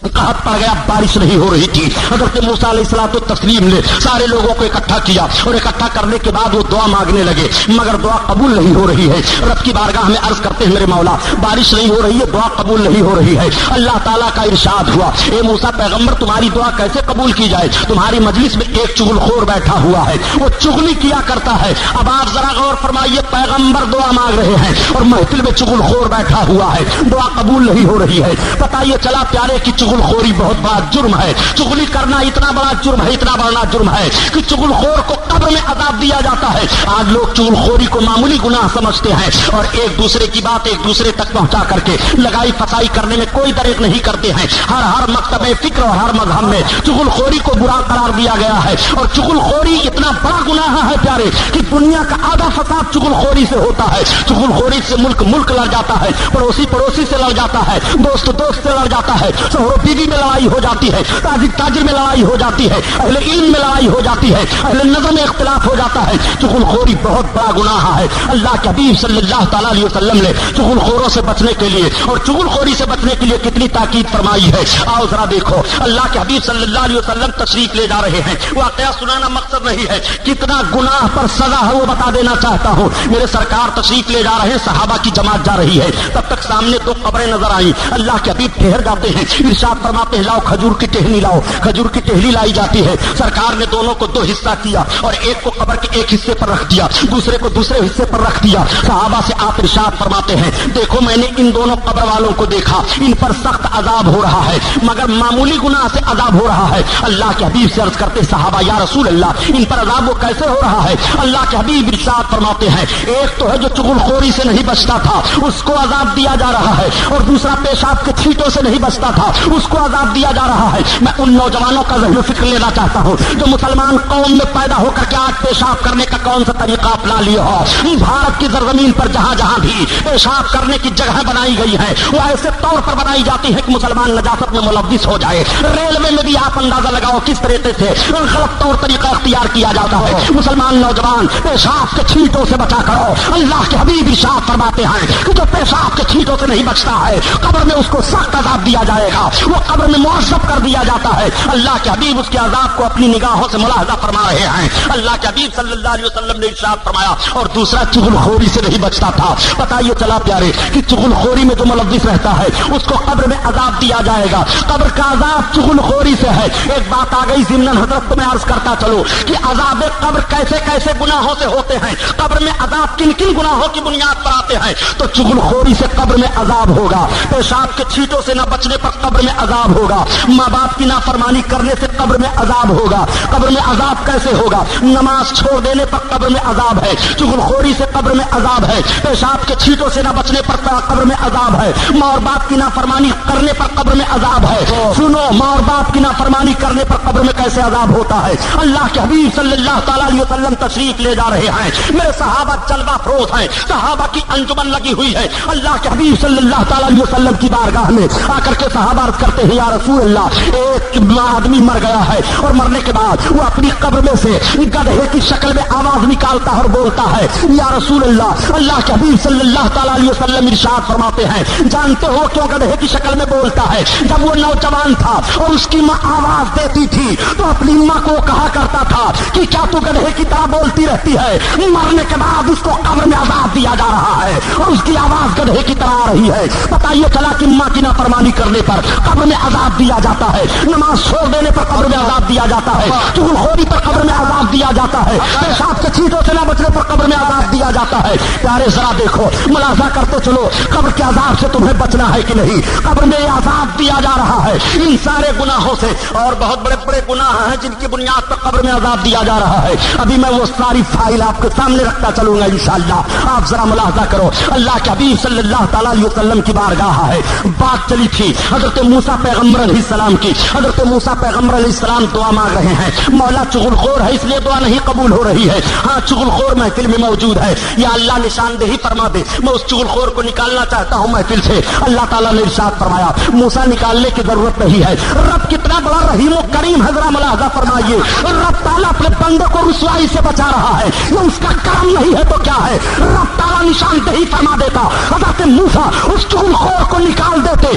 قحط پڑ گیا، بارش نہیں ہو رہی تھی۔ حضرت موسیٰ علیہ الصلوۃ والتسلیم نے سارے لوگوں کو اکٹھا کیا اور اکٹھا کرنے کے بعد وہ دعا مانگنے لگے، مگر دعا قبول نہیں ہو رہی ہے۔ رب کی بارگاہ میں عرض کرتے ہیں میرے مولا بارش نہیں ہو رہی ہے، دعا قبول نہیں ہو رہی ہے۔ اللہ تعالیٰ کا ارشاد ہوا اے موسیٰ پیغمبر تمہاری دعا کیسے قبول کی جائے؟ تمہاری مجلس میں ایک چغل خور بیٹھا ہوا ہے، وہ چغلی کیا کرتا ہے۔ اب آپ ذرا غور فرمائیے، پیغمبر دعا مانگ رہے ہیں اور محفل میں چغل خور بیٹھا ہوا ہے، دعا قبول نہیں ہو رہی ہے۔ پتہ یہ چلا پیارے کی چغل خوری بہت بڑا جرم ہے، چغلی کرنا اتنا بڑا جرم ہے، اتنا بڑا جرم ہے کہ چغل خور کو قبر میں عذاب دیا جاتا ہے۔ آج لوگ چغل خوری کو معمولی گناہ سمجھتے ہیں اور ایک دوسرے کی بات ایک دوسرے تک پہنچا کر کے لگائی فسائی کرنے میں کوئی دریغ نہیں کرتے ہیں۔ ہر مکتب فکر اور ہر مذہب میں چغل خوری کو برا قرار دیا گیا ہے اور چغل خوری اتنا بڑا گناہ ہے پیارے کہ دنیا کا آدھا فساد چغل خوری سے ہوتا ہے۔ چغل خوری سے ملک لڑ جاتا ہے، پڑوسی سے لڑ جاتا ہے، دوست سے لڑ جاتا ہے، شوہر و بیوی میں لڑائی ہو جاتی ہے، تاجر میں لڑائی ہو جاتی ہے، اہل علم میں لڑائی ہو جاتی ہے، اہل نظر میں اختلاف ہو جاتا ہے۔ چغل خوری بہت بڑا گناہ ہے۔ اللہ کے حبیب صلی اللہ تعالیٰ علیہ وسلم نے چغل خوروں سے بچنے کے لیے اور چغل خوری سے بچنے کے لیے کتنی تاکید فرمائی ہے۔ آؤ ذرا دیکھو، اللہ کے حبیب صلی اللہ علیہ وسلم تشریف لے جا رہے ہیں۔ واقعہ سنانا مقصد نہیں ہے، کتنا گناہ پر سزا ہے وہ بتا دینا چاہتا ہوں۔ میرے سرکار تشریف لے جا رہے ہیں، صحابہ کی جماعت جا رہی ہے، تب تک سامنے دو قبریں نظر آئیں۔ اللہ کے حبیب ٹھہر جاتے ہیں، ارشاد فرماتے ہیں لاؤ کھجور کی ٹہنی لاؤ۔ کھجور کی ٹہنی لائی جاتی ہے، سرکار نے دونوں کو دو حصہ کیا اور ایک کو قبر کے ایک حصے پر رکھ دیا، دوسرے کو دوسرے حصے پر رکھ دیا۔ صحابہ سے آپ ارشاد فرماتے ہیں دیکھو میں نے ان دونوں قبر والوں کو دیکھا، ان پر سخت عذاب ہو رہا ہے مگر معمولی گناہ سے عذاب ہو رہا ہے۔ اللہ کے حبیب سے عرض کرتے صحابہ یا رسول اللہ ان پر عذاب وہ کیسے ہو رہا ہے؟ اللہ کے حبیب ارشاد فرماتے ہیں ایک تو ہے جو چغل خوری سے نہیں بچتا تھا اس کو عذاب دیا جا رہا ہے، اور دوسرا پیشاب کے چھینٹوں سے نہیں بچتا تھا اس کو عذاب دیا جا رہا ہے۔ میں ان نوجوانوں کا ذہن و فکر لینا چاہتا ہوں جو مسلمان قوم میں پیدا ہو کر کے آج پیشاب کرنے کا کون سا طریقہ اپنا لیے ہو۔ بھارت کی سرزمین پر جہاں جہاں بھی پیشاب کرنے کی جگہ بنائی گئی ہے وہ ایسے طور پر بنائی جاتی ہے کہ مسلمان نجاست میں ملوث ہو جائے۔ ریلوے میں بھی آپ اندازہ لگاؤ کس طریقے سے غلط طور طریقہ اختیار کیا جاتا ہے۔ مسلمان نوجوان پیشاب کے چھینٹوں سے بچا کرو۔ اللہ کے حبیب ارشاد فرماتے ہیں کہ جو پیشاب کے چھینٹوں سے نہیں بچتا ہے قبر میں اس کو سخت عذاب دیا جائے گا، وہ قبر میں معذب کر دیا جاتا ہے۔ اللہ کے حبیب اس کے عذاب کو اپنی نگاہوں سے ملاحظہ فرما رہے ہیں۔ اللہ کے حبیب صلی اللہ علیہ وسلم نے ارشاد فرمایا اور دوسرا چغل خوری سے نہیں بچتا تھا۔ پتہ یہ چلا پیارے کہ چغل خوری میں جو ملوث رہتا ہے اس کو قبر میں عذاب دیا جائے گا۔ قبر کا عذاب چغل خوری سے ہے۔ ایک بات آ گئی ضمن حضرت میں عرض کرتا چلو کہ عذاب قبر کیسے کیسے گناہوں سے ہوتے ہیں، قبر میں عذاب کن کن گناہوں کی بنیاد پر آتے ہیں۔ تو چغل خوری سے قبر میں عذاب ہوگا، پیشاب کے چھینٹوں سے نہ بچنے پر قبر میں عذاب ہوگا، ماں باپ کی نافرمانی کرنے سے قبر میں عذاب ہوگا۔ قبر میں عذاب کیسے ہوگا؟ نماز چھوڑ دینے پر قبر میں عذاب ہے، چغل خوری سے قبر میں عذاب ہے، پیشاب کے چھینٹوں سے نہ بچنے پر قبر میں عذاب ہے، ماں اور باپ کی نافرمانی کرنے پر قبر میں عذاب ہے۔ سنو، ماں اور باپ کی نافرمانی کرنے پر قبر میں کیسے عذاب ہوتا ہے؟ اللہ کے حبیب صلی اللہ تعالیٰ علیہ وسلم تشریف لے جا رہے ہیں، میرے صحابہ جلوہ فروز ہیں، صحابہ کی انجمن لگی ہوئی ہے۔ اللہ کے حبیب صلی اللہ تعالیٰ علیہ وسلم کی بارگاہ میں آ کر کے صحابہ عرض کرتے ہیں یا رسول اللہ ایک آدمی مر گیا ہے اور مرنے کے بعد وہ اپنی قبر میں سے گدھے کی شکل میں آواز نکالتا ہے اور بولتا ہے یا رسول اللہ۔ اللہ کے حبیب صلی اللہ تعالیٰ علیہ وسلم ارشاد فرماتے ہیں جانتے ہو کیوں گدھے کی شکل میں بولتا ہے؟ جب وہ نوجوان تھا اور اس کی ماں آواز دیتی تھی تو اپنی ماں کو کہا کرتا تھا کہ کیا تو گدھے کی طرح بولتی رہتی ہے؟ مرنے کے بعد اس کو قبر میں عذاب دیا جا رہا ہے اور اس کی آواز گدھے کی طرح آ رہی ہے۔ پتہ یہ چلا کہ ماں کی نافرمانی کرنے پر قبر میں عذاب دیا جاتا ہے، نماز چھوڑ دینے پر قبر میں عذاب دیا جاتا ہے، چغل خوری پر قبر میں عذاب دیا جاتا ہے، پیشاب کے چھینٹوں سے نہ بچنے پر قبر میں عذاب دیا جاتا ہے۔ پیارے ذرا دیکھو، ملاحظہ کرتے چلو قبر کے عذاب سے تمہیں بچنا ہے کہ نہیں؟ قبر میں عذاب دیا جا رہا ہے ان سارے گناہوں سے، اور بہت بڑے بڑے گناہ ہیں جن کی بنیاد پر قبر میں عذاب دیا جا رہا ہے۔ ابھی میں وہ ساری فائل آپ کے سامنے رکھتا چلوں گا انشاءاللہ، آپ ذرا ملاحظہ کرو۔ اللہ کے حبیب صلی اللہ تعالیٰ علیہ وسلم کی بارگاہ ہے، بات چلی تھی حضرت موسیٰ پیغمبر علیہ السلام کی۔ حضرت موسیٰ پیغمبر علیہ السلام دعا مانگ رہے ہیں، مولا چغل خور ہے اس لیے دعا نہیں قبول ہو رہی ہے۔ ہاں چغل خور محفل میں موجود ہے، یا اللہ نشاندہی فرما دے، میں اس چغل خور کو نکالنا چاہتا ہوں محفل سے۔ اللہ تعالیٰ نے ارشاد فرمایا موسیٰ نکالنے کی ضرورت نہیں ہے۔ رب کتنا بڑا رحیم و کریم ہے، ذرا ملاحظہ فرمائیے۔ رب تعالیٰ اپنے بندے کو رسوائی سے بچا رہا ہے، یہ اس کا کرم نہیں ہے تو کیا ہے؟ رب تعالیٰ نشاندہی فرما دیتا، حضرت موسیٰ اس چغل خور کو نکال دیتے،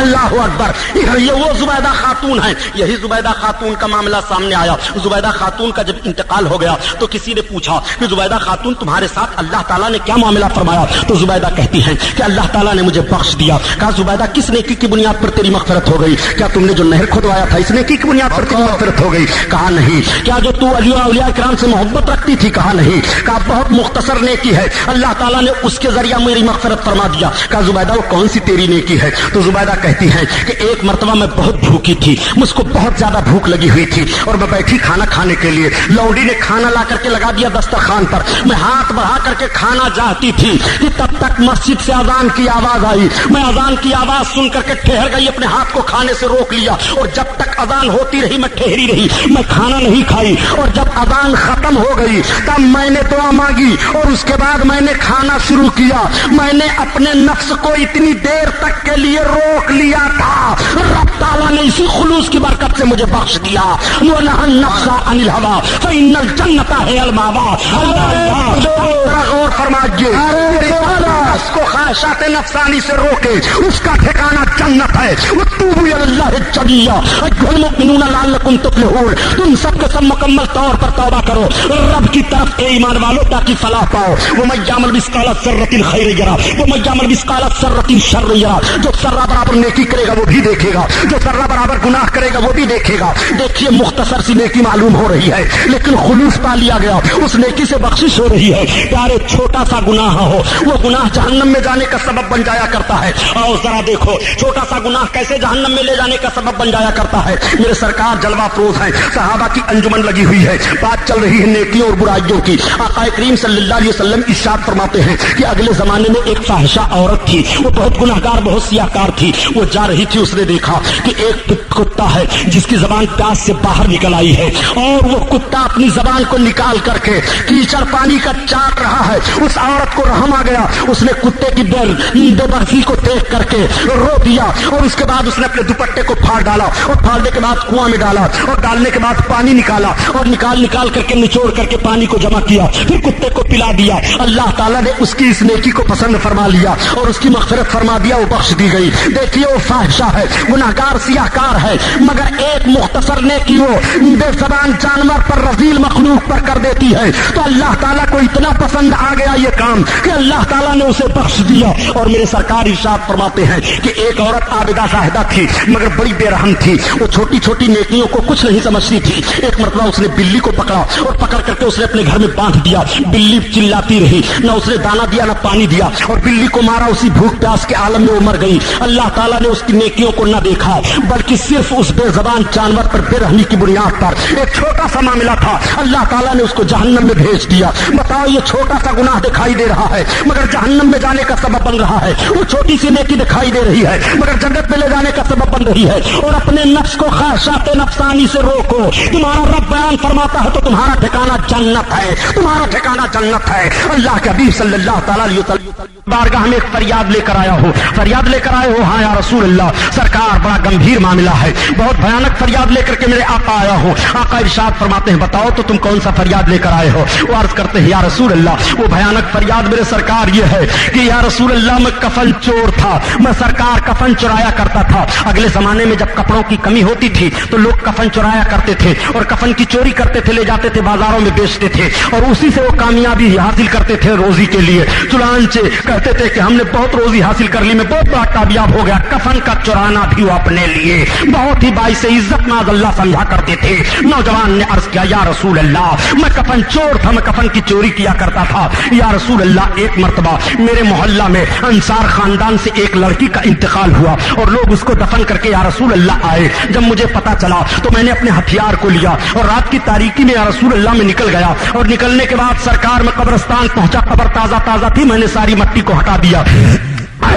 اللہ اکبر. یہ وہ زبیدہ خاتون ہیں. یہی زبیدہ خاتون کا معاملہ سامنے آیا. زبیدہ خاتون کا جب انتقال ہو گیا تو کسی نے پوچھا کہ زبیدہ خاتون تمہارے ساتھ اللہ تعالیٰ نے کیا معاملہ فرمایا؟ تو زبیدہ کہتی ہیں کہ اللہ تعالیٰ نے مجھے بخش دیا. کہا زبیدہ کس نیکی کی بنیاد پر تیری مغفرت ہو گئی؟ کیا تم نے جو نہر کھدوایا تھا اس نیکی کی بنیاد پر تیری مغفرت ہو گئی؟ کہا نہیں. کیا جو تو اولیاء کرام سے محبت رکھتی تھی؟ کہا نہیں. کہا بہت مختصر نیکی ہے, اللہ تعالیٰ نے اس کے ذریعہ میری مغفرت فرما دیا. کہا زبیدہ وہ کون سی تیری نیکی ہے؟ تو زبیدہ کہتی ہیں کہ ایک مرتبہ میں بہت بھوکی تھی, مجھ کو بہت زیادہ بھوک لگی ہوئی تھی اور میں بیٹھی کھانا کھانے کے لیے. لوڈی نے کھانا لا کر کے لگا دیا دسترخوان پر. میں ہاتھ بڑھا کر کے کھانا چاہتی تھی کہ تب تک مسجد سے اذان کی آواز آئی. میں اذان کی آواز سن کر کے ٹھہر گئی, اپنے ہاتھ کو کھانے سے روک لیا اور جب تک اذان ہوتی رہی میں ٹھہری رہی, میں کھانا نہیں کھائی. اور جب اذان ختم ہو گئی تب میں نے دعا مانگی اور اس کے بعد میں نے کھانا شروع کیا. میں نے اپنے نفس کو اتنی دیر تک کے لیے روک لیا تھا, رب تعالیٰ نے اسی خلوص کی برکت سے مجھے بخش دیا. وَنَهَى النَّفْسَ عَنِ الْهَوَىٰ فَإِنَّ الْجَنَّةَ هِيَ الْمَأْوَىٰ. غور فرمائیے, نفس کو خواہشات نفسانی سے روکے, اس کا ٹھکانہ جنت ہے. وَتُوبُوا إِلَى اللَّهِ جَمِيعًا أَيُّهَا الْمُؤْمِنُونَ لَعَلَّكُمْ تُفْلِحُونَ. تم سب کے سب مکمل طور پر توبہ کرو رب کی طرف اے ایمان والو تاکہ فلاح پاؤ. وَمَن يَعْمَلْ مِثْقَالَ ذَرَّةٍ خَيْرًا يَرَهُ وَمَن يَعْمَلْ مِثْقَالَ ذَرَّةٍ شَرًّا يَرَهُ. جو ذرہ برابر نیکی کرے گا وہ بھی دیکھے گا, جو ذرہ برابر گناہ کرے گا وہ بھی دیکھے گا. دیکھیے مختصر سی نیکی معلوم ہو رہی ہے لیکن خلوص پا لیا گیا, اس نیکی سے بخشش ہو رہی ہے. پیارے چھوٹا سا گناہ ہو وہ گناہ جہنم میں جانے کا سبب بن جایا کرتا ہے. اور ذرا دیکھو چھوٹا سا گناہ کیسے جہنم میں لے جانے کا سبب بن جایا کرتا ہے. میرے سرکار جلوہ فروز ہیں, صحابہ کی انجمن لگی ہوئی ہے, بات چل رہی ہے نیکیوں اور برائیوں کی. آقا کریم صلی اللہ علیہ وسلم ارشاد فرماتے ہیں کہ اگلے زمانے میں ایک فاحشہ عورت تھی, وہ بہت گناہگار بہت سیاہکار تھی. وہ جا رہی تھی, اس نے دیکھا کہ ایک کتا ہے جس کی زبان پیاس سے باہر نکل آئی ہے اور وہ کتا اپنی زبان کو نکال کر کے کیچڑ پانی کا چاٹ رہا ہے. اس عورت کو رحم آ گیا, اس نے کتے کی بے برفی کو دیکھ کر کے رو دیا اور اس کے بعد اس نے اپنے دوپٹے کو پھاڑ ڈالا اور پھاڑنے کے بعد کنواں میں ڈالا اور ڈالنے کے بعد پانی نکالا اور نکال کر کے نچوڑ کر کے پانی کو جمع کیا, پھر کتے کو پلا دیا. اللہ تعالیٰ نے اس کی اس نیکی کو پسند فرما لیا اور اس کی مغفرت فرما دیا, وہ بخش دی گئی. دیکھیے وہ فاحشہ ہے, گناہگار سیاہکار ہے, مگر ایک مختصر نیکی وہ بے زبان جانور پر رذیل مخلوق پر کر دیتی ہے تو اللہ تعالیٰ کو اتنا پسند آ گیا یہ کام کہ اللہ تعالیٰ نے اسے بخش دیا. اور میرے سرکار ارشاد فرماتے ہیں کہ ایک عورت عابدہ زاہدہ تھی مگر بڑی بے رحم تھی, وہ چھوٹی چھوٹی نیکیوں کو کچھ نہیں سمجھتی تھی. ایک مرتبہ اس نے بلی کو پکڑا اور پکڑ کر کے اس نے اپنے گھر میں باندھ دیا. بلی چلاتی رہی, نہ اس نے دانا دیا نہ پانی دیا اور بلی کو مارا, اسی بھوک پیاس کے عالم میں وہ مر گئی. اللہ تعالیٰ نے اس کی نیکیوں کو نہ دیکھا بلکہ صرف اس بے زبان جانور پر بے رحمی کی بنیاد پر ایک چھوٹا سا معاملہ تھا, اللہ تعالیٰ نے اس کو جہنم میں بھیج دیا. بتاؤ یہ چھوٹا سا گناہ دکھائی دے رہا ہے مگر جہنم میں جانے کا سبب بن رہا ہے, وہ چھوٹی سی نیکی دکھائی دے رہی ہے مگر جنت میں لے جانے کا سبب بن رہی ہے. اور اپنے نفس کو خواہشات نفسانی سے روکو, تمہارا رب بیان فرماتا ہے تو تمہارا ٹھکانہ جنت ہے, تمہارا ٹھکانہ جنت ہے. اللہ کے حبیب صلی اللہ تعالیٰ علیہ وسلم بارگاہ میں ایک فریاد لے کر آیا ہو, فریاد لے کر آئے ہو. ہاں یا رسول اللہ, سرکار بڑا گمبھیر معاملہ ہے, بہت بھیانک فریاد لے کر کے میرے آقا آیا ہوں. آقا ارشاد فرماتے ہیں بتاؤ تو تم کون سا فریاد لے کر آئے ہو؟ وہ عرض کرتے ہیں یا رسول اللہ وہ بھیانک فریاد میرے سرکار یہ ہے کہ یا رسول اللہ میں کفن چور تھا, میں سرکار کفن چرایا کرتا تھا. اگلے زمانے میں جب کپڑوں کی کمی ہوتی تھی تو لوگ کفن چرایا کرتے تھے اور کفن کی چوری کرتے تھے, لے جاتے تھے بازاروں میں بیچتے تھے اور اسی سے وہ کامیابی حاصل کرتے تھے روزی کے لیے. چنانچہ کہتے تھے کہ ہم نے بہت روزی حاصل کر لی, میں بہت بڑا کامیاب ہو گیا. کفن کا چرانا بھی وہ اپنے لیے بہت ہی باعث عزت ناز اللہ سمجھا کرتے تھے. نوجوان نے عرض کیا یا رسول اللہ میں کفن چور تھا, میں کفن کی چوری کیا کرتا تھا. یا رسول اللہ ایک مرتبہ میرے محلہ میں انصار خاندان سے ایک لڑکی کا انتقال ہوا اور لوگ اس کو دفن کر کے یا رسول اللہ آئے. جب مجھے پتا چلا تو میں نے اپنے ہتھیار کو لیا اور رات کی تاریکی میں یا رسول اللہ میں نکل گیا اور نکلنے کے بعد سرکار میں قبرستان پہنچا. قبر تازہ تھی, میں نے ساری مٹی کو ہٹا دیا.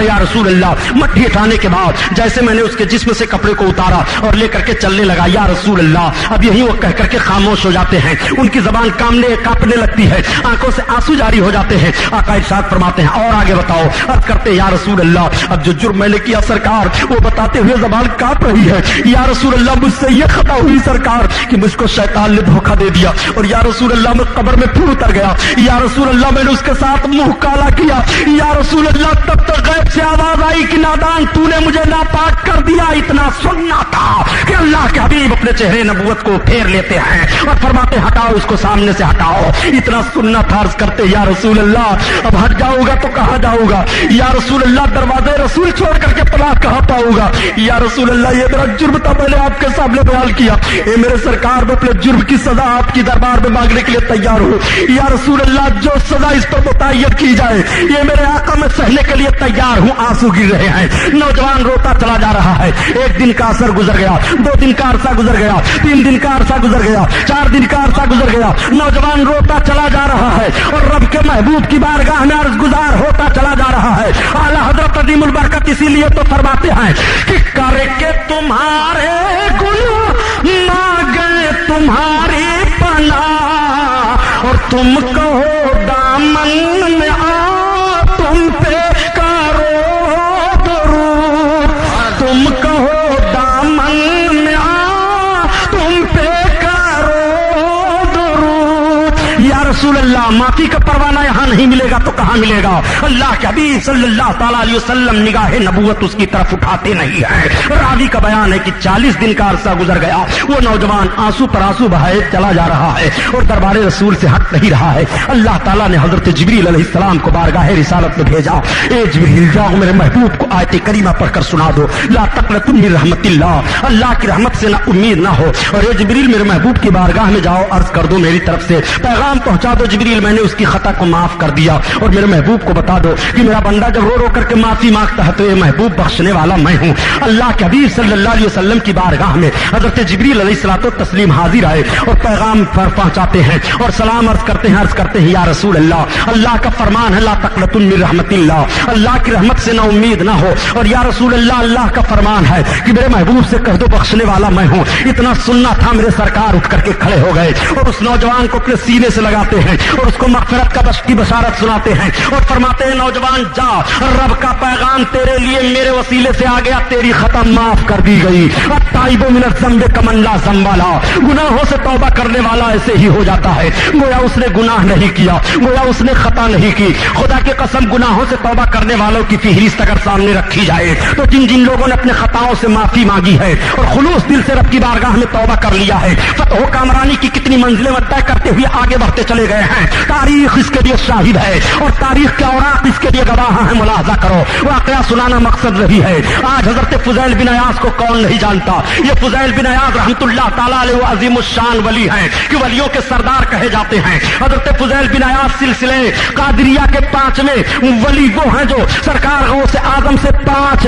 یا رسول اللہ مٹی ہٹانے کے بعد جیسے میں نے اس کے جسم سے کپڑے کو اتارا اور لے کر کے چلنے لگا. یا رسول اللہ اب یہی وہ کہہ کر کے خاموش ہو جاتے ہیں, ان کی زبان کانپنے لگتی ہے, آنکھوں سے آنسو جاری ہو جاتے ہیں. آقا ارشاد فرماتے ہیں اور آگے بتاؤ. عرض کرتے یا رسول اللہ اب جو جرم میں نے کیا سرکار وہ بتاتے ہوئے زبان کانپ رہی ہے. یا رسول اللہ مجھ سے یہ خطا ہوئی سرکار کہ مجھ کو شیطان نے دھوکہ دے دیا اور یا رسول اللہ میں قبر میں پھر اتر گیا. یا رسول اللہ میں نے اس کے ساتھ منہ کالا کیا. یا رسول اللہ تب تک غیب سے آواز آئی کہ نادان تو نے مجھے ناپاک کر دیا. اتنا سننا تھا کہ اللہ کے حبیب اپنے چہرے نبوت کو پھیر لیتے ہیں اور فرماتے ہٹاؤ اس کو سامنے سے ہٹاؤ. اتنا سننا تھا. عرض کرتے یا رسول اللہ اب ہٹ جاؤں گا تو کہاں جاؤں گا؟ یا رسول اللہ دروازے رسول چھوڑ کر کے پناہ کہاں پاؤں گا؟ یا رسول اللہ یہ میرا جرم تھا, میں نے آپ کے سامنے بیان کیا. اے میرے سرکار میں اپنے جرم کی سزا آپ کی دربار میں مانگنے کے لیے تیار ہوں. یا رسول اللہ جو سزا اس پر متعین کی جائے یہ میرے آقا میں سہنے کے لیے تیار ہوں. آنسو گر رہے ہیں. نوجوان روتا چلا جا رہا ہے. ایک دن کا اثر گزر گیا, 2 دن کا عرصہ گزر گیا, 3 دن کا عرصہ گزر گیا, 4 دن کا عرصہ گزر گیا. نوجوان روتا چلا جا رہا ہے اور رب کے محبوب کی بارگاہ میں عرض گزار ہوتا چلا جا رہا ہے. اعلی حضرت عظیم البرکت اسی لیے تو فرماتے ہیں کہ کر کے تمہارے گناہ مانگے تمہاری پناہ اور تم کہو دامن میں آ تم پہ کرو درود. تم کہو دامن میں آ تم پہ کرو درود. یا رسول اللہ معافی کا پروانہ یہاں نہیں ملے گا تو کہاں ملے گا؟ اللہ کے حبیب صلی اللہ تعالیٰ علیہ وسلم نگاہ نبوت اس کی طرف اٹھاتے نہیں ہیں. راوی کا بیان ہے کہ 40 دن کا عرصہ گزر گیا. وہ نوجوان آنسو پر آنسو بہائے چلا جا رہا ہے اور دربار رسول سے ہٹ نہیں رہا ہے. اللہ تعالیٰ نے حضرت جبریل علیہ السلام کو بارگاہ رسالت میں بھیجا. اے جبریل جاؤ میرے محبوب کو آیت کریمہ پڑھ کر سنا دو. لا تقنطوا من رحمت اللہ, اللہ کی رحمت سے نہ امید نہ ہو. اور اے جبریل میرے محبوب کی بارگاہ میں جاؤ, عرض کر دو میری طرف سے پیغام پہنچا دو جبریل میں نے اس کی خطا کو معاف کر دیا. اور میرے محبوب کو بتا دو کہ میرا بندہ جب رو رو کر کے معافی مانگتا ہے تو یہ محبوب بخشنے والا میں ہوں. اللہ کے حبیب صلی اللہ علیہ وسلم کی بارگاہ میں حضرت جبریل علیہ الصلوۃ والتسلیم حاضر آئے اور پیغام پر پہنچاتے ہیں اور سلام عرض کرتے ہیں یا رسول اللہ اللہ کا فرمان ہے لا تقنطوا من رحمت اللہ, اللہ کی رحمت سے نہ امید نہ ہو. اور یا رسول اللہ اللہ کا فرمان ہے کہ میرے محبوب سے کہہ دو بخشنے والا میں ہوں. اتنا سننا تھا میرے سرکار اٹھ کر کے کھڑے ہو گئے اور اس نوجوان کو اپنے سینے سے لگاتے ہیں اور اس کو مغفرت کی بشارت سناتے ہیں اور فرماتے ہیں نوجوان جا, رب کا پیغام تیرے لیے میرے وسیلے سے آ گیا, تیری خطا معاف کر دی گئی. التائب من الذنب کمن لا ذنب له, گناہوں سے توبہ کرنے والا ایسے ہی ہو جاتا ہے گویا اس نے گناہ نہیں کیا, گویا اس نے خطا نہیں کی. خدا کی قسم گناہوں سے توبہ کرنے والوں کی فہرست اگر سامنے رکھی جائے تو جن جن لوگوں نے اپنے خطاؤں سے معافی مانگی ہے اور خلوص دل سے رب کی بارگاہ میں توبہ کر لیا ہے, فتح و کامرانی کی کتنی منزلیں طے کرتے ہوئے آگے بڑھتے چلے گئے ہیں. تاریخ اس کے لیے شاہد ہے اور تاریخ کے اوراق اس کے لیے گواہ ہیں. ملاحظہ کرو, واقعہ سنانا مقصد رہی ہے. آج حضرت فضیل بن عیاض کو کون نہیں جانتا؟ یہ فضیل بن عیاض رحمت اللہ تعالیٰ علیہ عظیم الشان ولی ہیں کہ ولیوں کے سردار کہے جاتے ہیں. حضرت فضیل بن عیاض سلسلے قادریہ کے 5ویں ولی وہ ہیں جو سرکار غوث اعظم سے 5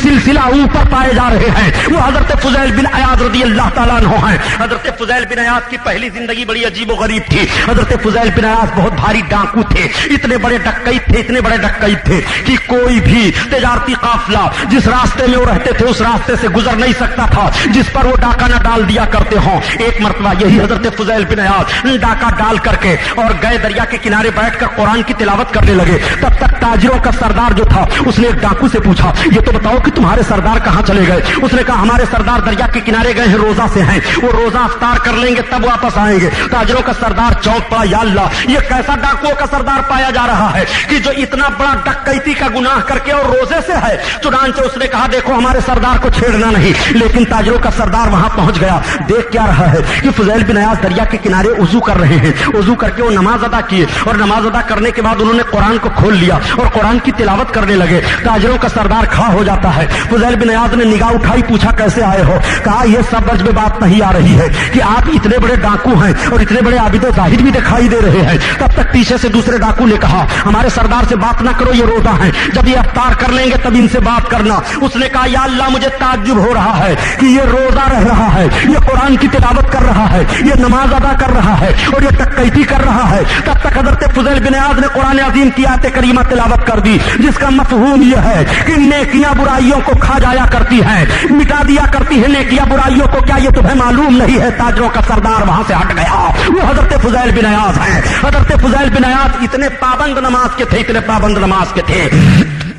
سلسلہ اوپر پائے جا رہے ہیں. وہ حضرت فضیل بن عیاض رضی اللہ تعالیٰ عنہ ہیں. حضرت فضیل بن عیاض کی پہلی زندگی بڑی عجیب و غریب تھی. حضرت فضیل بن عیاض بہت بھاری ڈاکو تھے, اتنے بڑے ڈکیت تھے کہ کوئی بھی تجارتی قافلہ جس راستے میں وہ رہتے تھے اس راستے سے گزر نہیں سکتا تھا جس پر وہ ڈاکہ نہ ڈال دیا کرتے ہوں. ایک مرتبہ یہی حضرت فضیل بن عیاض ڈاکہ ڈال کر کے اور گئے دریا کے کنارے بیٹھ کر قرآن کی تلاوت کرنے لگے. تب تک تاجروں کا سردار جو تھا اس نے ایک ڈاکو سے پوچھا یہ تو بتاؤ کہ تمہارے سردار کہاں چلے گئے؟ اس نے کہا ہمارے سردار دریا کے کنارے گئے ہیں, روزہ سے ہیں, وہ روزہ افطار کر لیں گے تب واپس آئیں گے. تاجروں کا سردار چونک پڑا, یا اللہ یہ کیسا ڈاکوؤں کا سردار پایا جا رہا ہے کہ جو اتنا بڑا ڈکیتی کا گناہ کر کے اور روزے سے ہے. چنانچہ اس نے کہا دیکھو ہمارے سردار کو چھیڑنا نہیں. لیکن تاجروں کا سردار وہاں پہنچ گیا, دیکھ کیا رہا ہے کہ فضیل بن عیاض دریا کے کنارے وضو کر رہے ہیں. وضو کر کے وہ نماز ادا کیے اور نماز ادا کرنے کے بعد انہوں نے قرآن کو کھول لیا اور قرآن کی تلاوت کرنے لگے. تاجروں کا سردار کھڑا ہو جاتا ہے. فضیل بن عیاض نے نگاہ اٹھائی, پوچھا کیسے آئے ہو؟ کہا یہ سب وجہ میں بات نہیں آ رہی ہے کہ آپ اتنے بڑے ڈاکو ہیں اور اتنے بڑے عابد و زاہد بھی دکھائی دے رہے ہیں. تب تک پیچھے سے دوسرے ڈاکو نے کہا ہمارے سردار سے بات نہ کرو, یہ روزہ ہیں, جب یہ افطار کر لیں گے تب ان سے بات کرنا. اس نے کہا یا اللہ مجھے تعجب ہو رہا ہے کہ یہ روزہ رہ رہا ہے, یہ قرآن کی تلاوت کر رہا ہے, یہ نماز ادا کر رہا ہے اور یہ ڈکیتی کر رہا ہے. تب تک حضرت فضیل بن عیاض نے قرآن عظیم کی آیت کریمہ تلاوت کر دی جس کا مفہوم یہ ہے کہ نیکیاں برائیوں کو کھا جایا کرتی ہیں, مٹا دیا کرتی ہیں نیکیاں برائیوں کو. کیا یہ تمہیں معلوم نہیں ہے؟ تاجروں کا سردار وہاں سے ہٹ گیا. وہ حضرت فضیل بن عیاض ہیں. حضرت فضیل بن عیاض اتنے پابند نماز کے تھے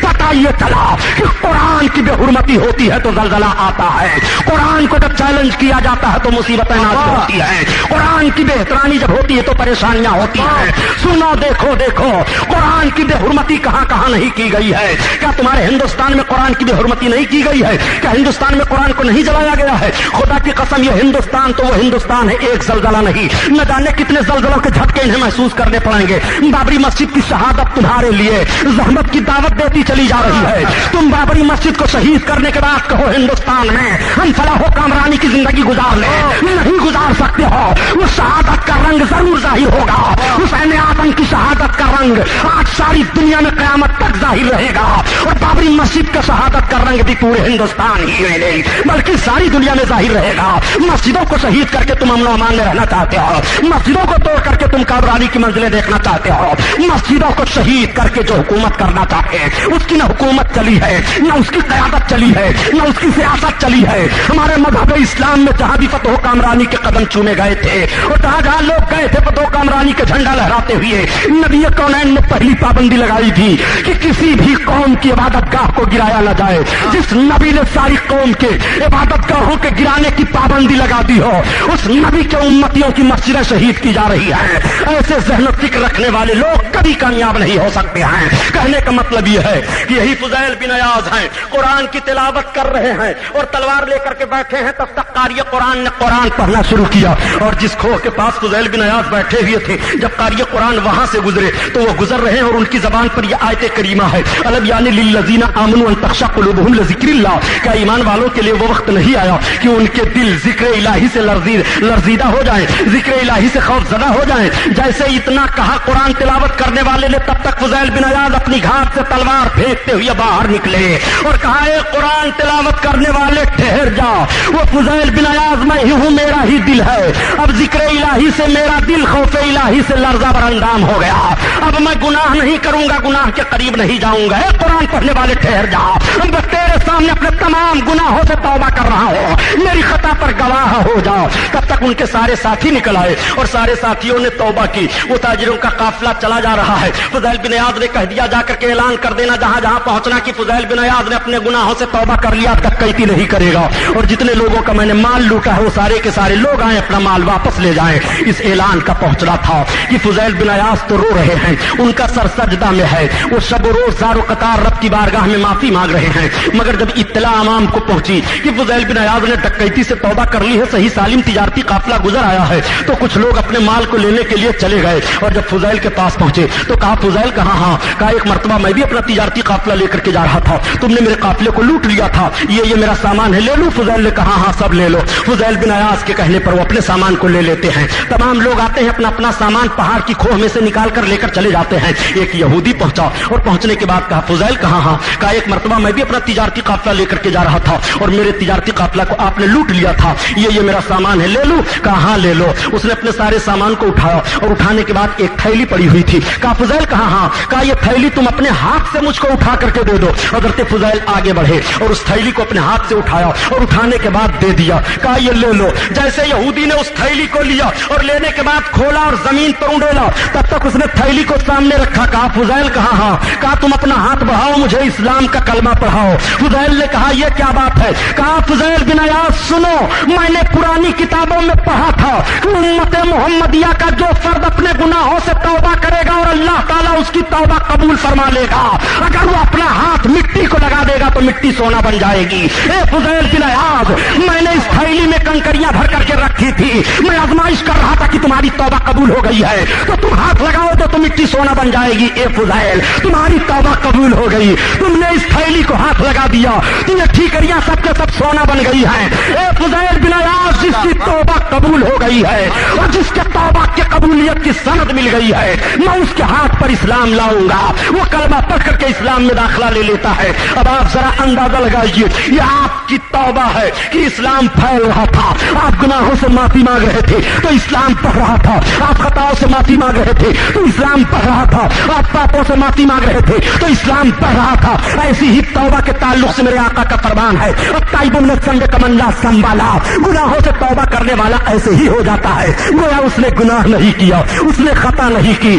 پتہ یہ چلا کہ قرآن کی بے حرمتی ہوتی ہے تو زلزلہ آتا ہے. قرآن کو جب چیلنج کیا جاتا ہے تو مصیبتیں نازل ہوتی ہیں. قرآن کی بے احترامی جب ہوتی ہے تو پریشانیاں ہوتی ہیں. سنو دیکھو دیکھو قرآن کی بے حرمتی کہاں کہاں نہیں کی گئی ہے. کیا تمہارے ہندوستان میں قرآن کی بے حرمتی نہیں کی گئی ہے؟ کیا ہندوستان میں قرآن کو نہیں جلایا گیا ہے؟ خدا کی قسم یہ ہندوستان تو وہ ہندوستان ہے، ایک زلزلہ نہیں. نہ جانے کتنے زلزلوں کے جھٹکے انہیں محسوس کرنے پڑیں گے. بابری مسجد کی شہادت تمہارے لیے زحمت کی دعوت دیتی چلی جا رہی ہے. تم بابری مسجد کو شہید کرنے کے بعد کہو ہندوستان میں ہم فلاح و کامرانی کی زندگی گزار لیں. نہیں گزار سکتے ہو. وہ شہادت کا رنگ ضرور ظاہر ہوگا. حسین اعظم کی شہادت کا رنگ آج ساری دنیا میں قیامت تک ظاہر رہے گا. اور بابری مسجد کا شہادت کا رنگ بھی پورے ہندوستان ہی میں نہیں بلکہ ساری دنیا میں ظاہر رہے گا. مسجدوں کو شہید کر کے تم امن و امان میں رہنا چاہتے ہو. مسجدوں کو توڑ کر کے تم کامرانی کی منزلیں دیکھنا چاہتے ہو. مسجدوں کو شہید کر کے جو حکومت کرنا چاہتے ہیں اس کی نہ حکومت چلی ہے، نہ اس کی قیادت چلی ہے، نہ اس کی سیاست چلی ہے. ہمارے مذہب اسلام میں جہاں بھی فتح و کامرانی کے قدم چومے گئے تھے اور جہاں جہاں لوگ گئے تھے فتح و کامرانی کے جھنڈا لہراتے ہوئے، نبی کونین نے پہلی پابندی لگائی تھی کہ کسی بھی قوم کی عبادت گاہ کو گرایا نہ جائے. جس نبی نے ساری قوم کے عبادت گاہوں کے گرانے کی پابندی لگا دی ہو اس نبی کے امتیوں کی مسجدیں شہید کی جا رہی ہیں. ایسے ذہن و فکر رکھنے والے لوگ کبھی کامیاب نہیں ہو سکتے ہیں. کہنے کا مطلب یہ ہے کہ یہی فضیل بن ایاز ہیں، قرآن کی تلاوت کر رہے ہیں اور تلوار لے کر کے بیٹھے ہیں. تب تک قاری قرآن نے قرآن پڑھنا شروع کیا اور جس کھوہ کے پاس فضیل بن ایاز بیٹھے ہوئے تھے جب قاری قرآن وہاں سے گزرے تو وہ گزر رہے ہیں اور ان کی زبان پر یہ آیت کریمہ ہے الم یعنی للذین آمنوا ان تخشع قلوبہم لذکر اللہ. کیا ایمان والوں کے لیے وہ وقت نہیں آیا کہ ان کے دل ذکر الہی سے لرزیدہ ہو جائیں، ذکر الہی سے خوف زدہ ہو جائیں. جیسے اتنا کہا قرآن تلاوت کرنے والے نے تب تک فضیل بن ایاز اپنی گھاٹ سے تلوار پھینکتے ہوئے باہر نکلے اور کہا اے قرآن تلاوت کرنے والے ٹھہر جا. وہ فضیل بن ایاز میں ہی ہوں، میرا ہی دل ہے. اب ذکر الہی سے میرا دل خوف الہی سے لرزہ بر اندام ہو گیا. اب میں گناہ نہیں کروں گا، گناہ کے قریب نہیں جاؤں گا. اے قرآن پڑھنے والے ٹھہر جا. بس تیرے سامنے اپنے تمام گناہوں سے توبہ کر رہا ہوں، میری خطا پر گواہ ہو جاؤ. تب تک ان کے سارے ساتھی نکل آئے اور سارے ساتھیوں نے توبہ کی. وہ تاجروں کا قافلہ چلا جا رہا ہے. فضیل بن ایاز نے کہہ دیا جا کر کے اعلان کر دینا جہاں جہاں پہنچنا کہ فضیل بن ایاز نے اپنے گناہوں سے توبہ کر لیا، ڈکیتی نہیں کرے گا اور جتنے لوگوں کا میں نے مال لوٹا ہے وہ سارے کے سارے لوگ آئیں اپنا مال واپس لے جائیں. اس اعلان کا پہنچنا تھا کہ فضیل بن ایاز تو رو رہے ہیں، ان کا سر سجدہ میں ہے، وہ شب و روز زار و قطار رب کی بارگاہ میں معافی مانگ رہے ہیں. مگر جب اطلاع عوام کو پہنچی کہ فضیل بن ایاز نے ڈکیتی سے توبہ کر لی ہے، صحیح سالم تجارتی قافلہ گزر آیا ہے، تو کچھ لوگ اپنے مال کو لینے کے لیے چلے گئے. اور جب فضیل کے پاس پہنچے تو کہا فضیل کہاں؟ ہاں کہا ایک مرتبہ میں بھی اپنا تجارتی قافلہ لے کر کے جا رہا تھا، تم نے میرے قافلے کو لوٹ لیا تھا، یہ میرا سامان ہے، لے لوں؟ فضیل نے کہا ہاں سب لے لو. فضیل بن ایاز کے کہنے پر وہ اپنے سامان کو لے لیتے ہیں. تمام لوگ آتے ہیں اپنا اپنا سامان پہاڑ کی کھوہ میں سے نکال کر لے کر چلے جاتے ہیں. ایک یہودی پہنچا اور پہنچنے کے بعد کہا فضیل کہاں؟ ہاں کہا ایک مرتبہ میں بھی اپنا تجارتی قافلہ لے کر کے جا رہا تھا اور میرے تجارتی قافلہ کو آپ نے لوٹ لیا تھا، یہ میرا سامان ہے، لے لوں؟ کہا ہاں لے لو. اس نے اپنے سارے سامان کو اٹھایا اور اٹھانے کے بعد ایک تھیلی پڑی ہوئی تھی. کہا فضیل کہاں؟ ہاں کہا یہ تھیلی تم اپنے ہاتھ سے مجھ کو اٹھا کر کے دے دو. حضرت فضیل آگے بڑھے اور اس تھیلی کو اپنے ہاتھ سے اٹھایا اور اٹھانے کے بعد دے دیا. کہا یہ لے لو. جیسے یہودی نے اس تھیلی کو لیا اور لینے کے بعد کھولا اور زمین پر اونڈیلا، تب تک اس نے تھیلی کو سامنے رکھا. کہا فضیل کہاں؟ ہاں کہا تم اپنا ہاتھ بڑھاؤ، مجھے اسلام کا کلمہ پڑھاؤ. فضیل نے کہا یہ کیا بات ہے؟ کہا فضیل بن ایاز سنو، میں نے پرانی کتابوں میں پڑھا تھا کہ امت محمدیہ کا جو فرد اپنے گناہوں سے توبہ کرے گا اور اللہ تعالیٰ اس کی توبہ قبول فرما لے گا، اگر وہ اپنا ہاتھ مٹی کو لگا دے گا تو مٹی سونا بن جائے گی. اے فضیل بن ایاز، میں نے اس تھیلی میں کنکریاں بھر کر کے رکھی تھی، میں آزمائش کر رہا تھا کہ تمہاری توبہ قبول ہو گئی ہے تو تم ہاتھ لگاؤ تو مٹی سونا بن جائے گی. اے فضیل تمہاری توبہ قبول ہو گئی، تم نے اس تھیلی کو ہاتھ لگا دیا تو یہ ٹھیکریاں سب کے سب سونا بن گئی ہیں. اے فضیل بن ایاز، جس کی توبہ قبول ہو گئی ہے اور جس کے توبہ کی قبولیت کی سند مل گئی ہے، میں اس کے ہاتھ پر اسلام لاؤں گا. وہ کلمہ پڑھ کر کے اسلام میں داخلہ لے لیتا ہے. اب آپ ذرا اندازہ لگائیے، یہ آپ کی توبہ ہے کہ اسلام پھیل رہا تھا، آپ گناہوں سے معافی مانگ رہے تھے تو اسلام پڑھ رہا تھا، آپ خطاؤں سے معافی مانگ رہے تھے تو اسلام پڑھ رہا تھا، آپ پاپوں سے معافی مانگ رہے تھے تو اسلام پڑھ رہا تھا. ایسی ہی توبہ کے تعلق سے میرے آقا کا فرمان ہے، تائب من الذنب کمن لا ذنب لہ. گناہوں سے توبہ کرنے والا ایسے ہی ہو جاتا ہے گویا اس نے گناہ نہیں کیا، اس نے خطا نہیں کی.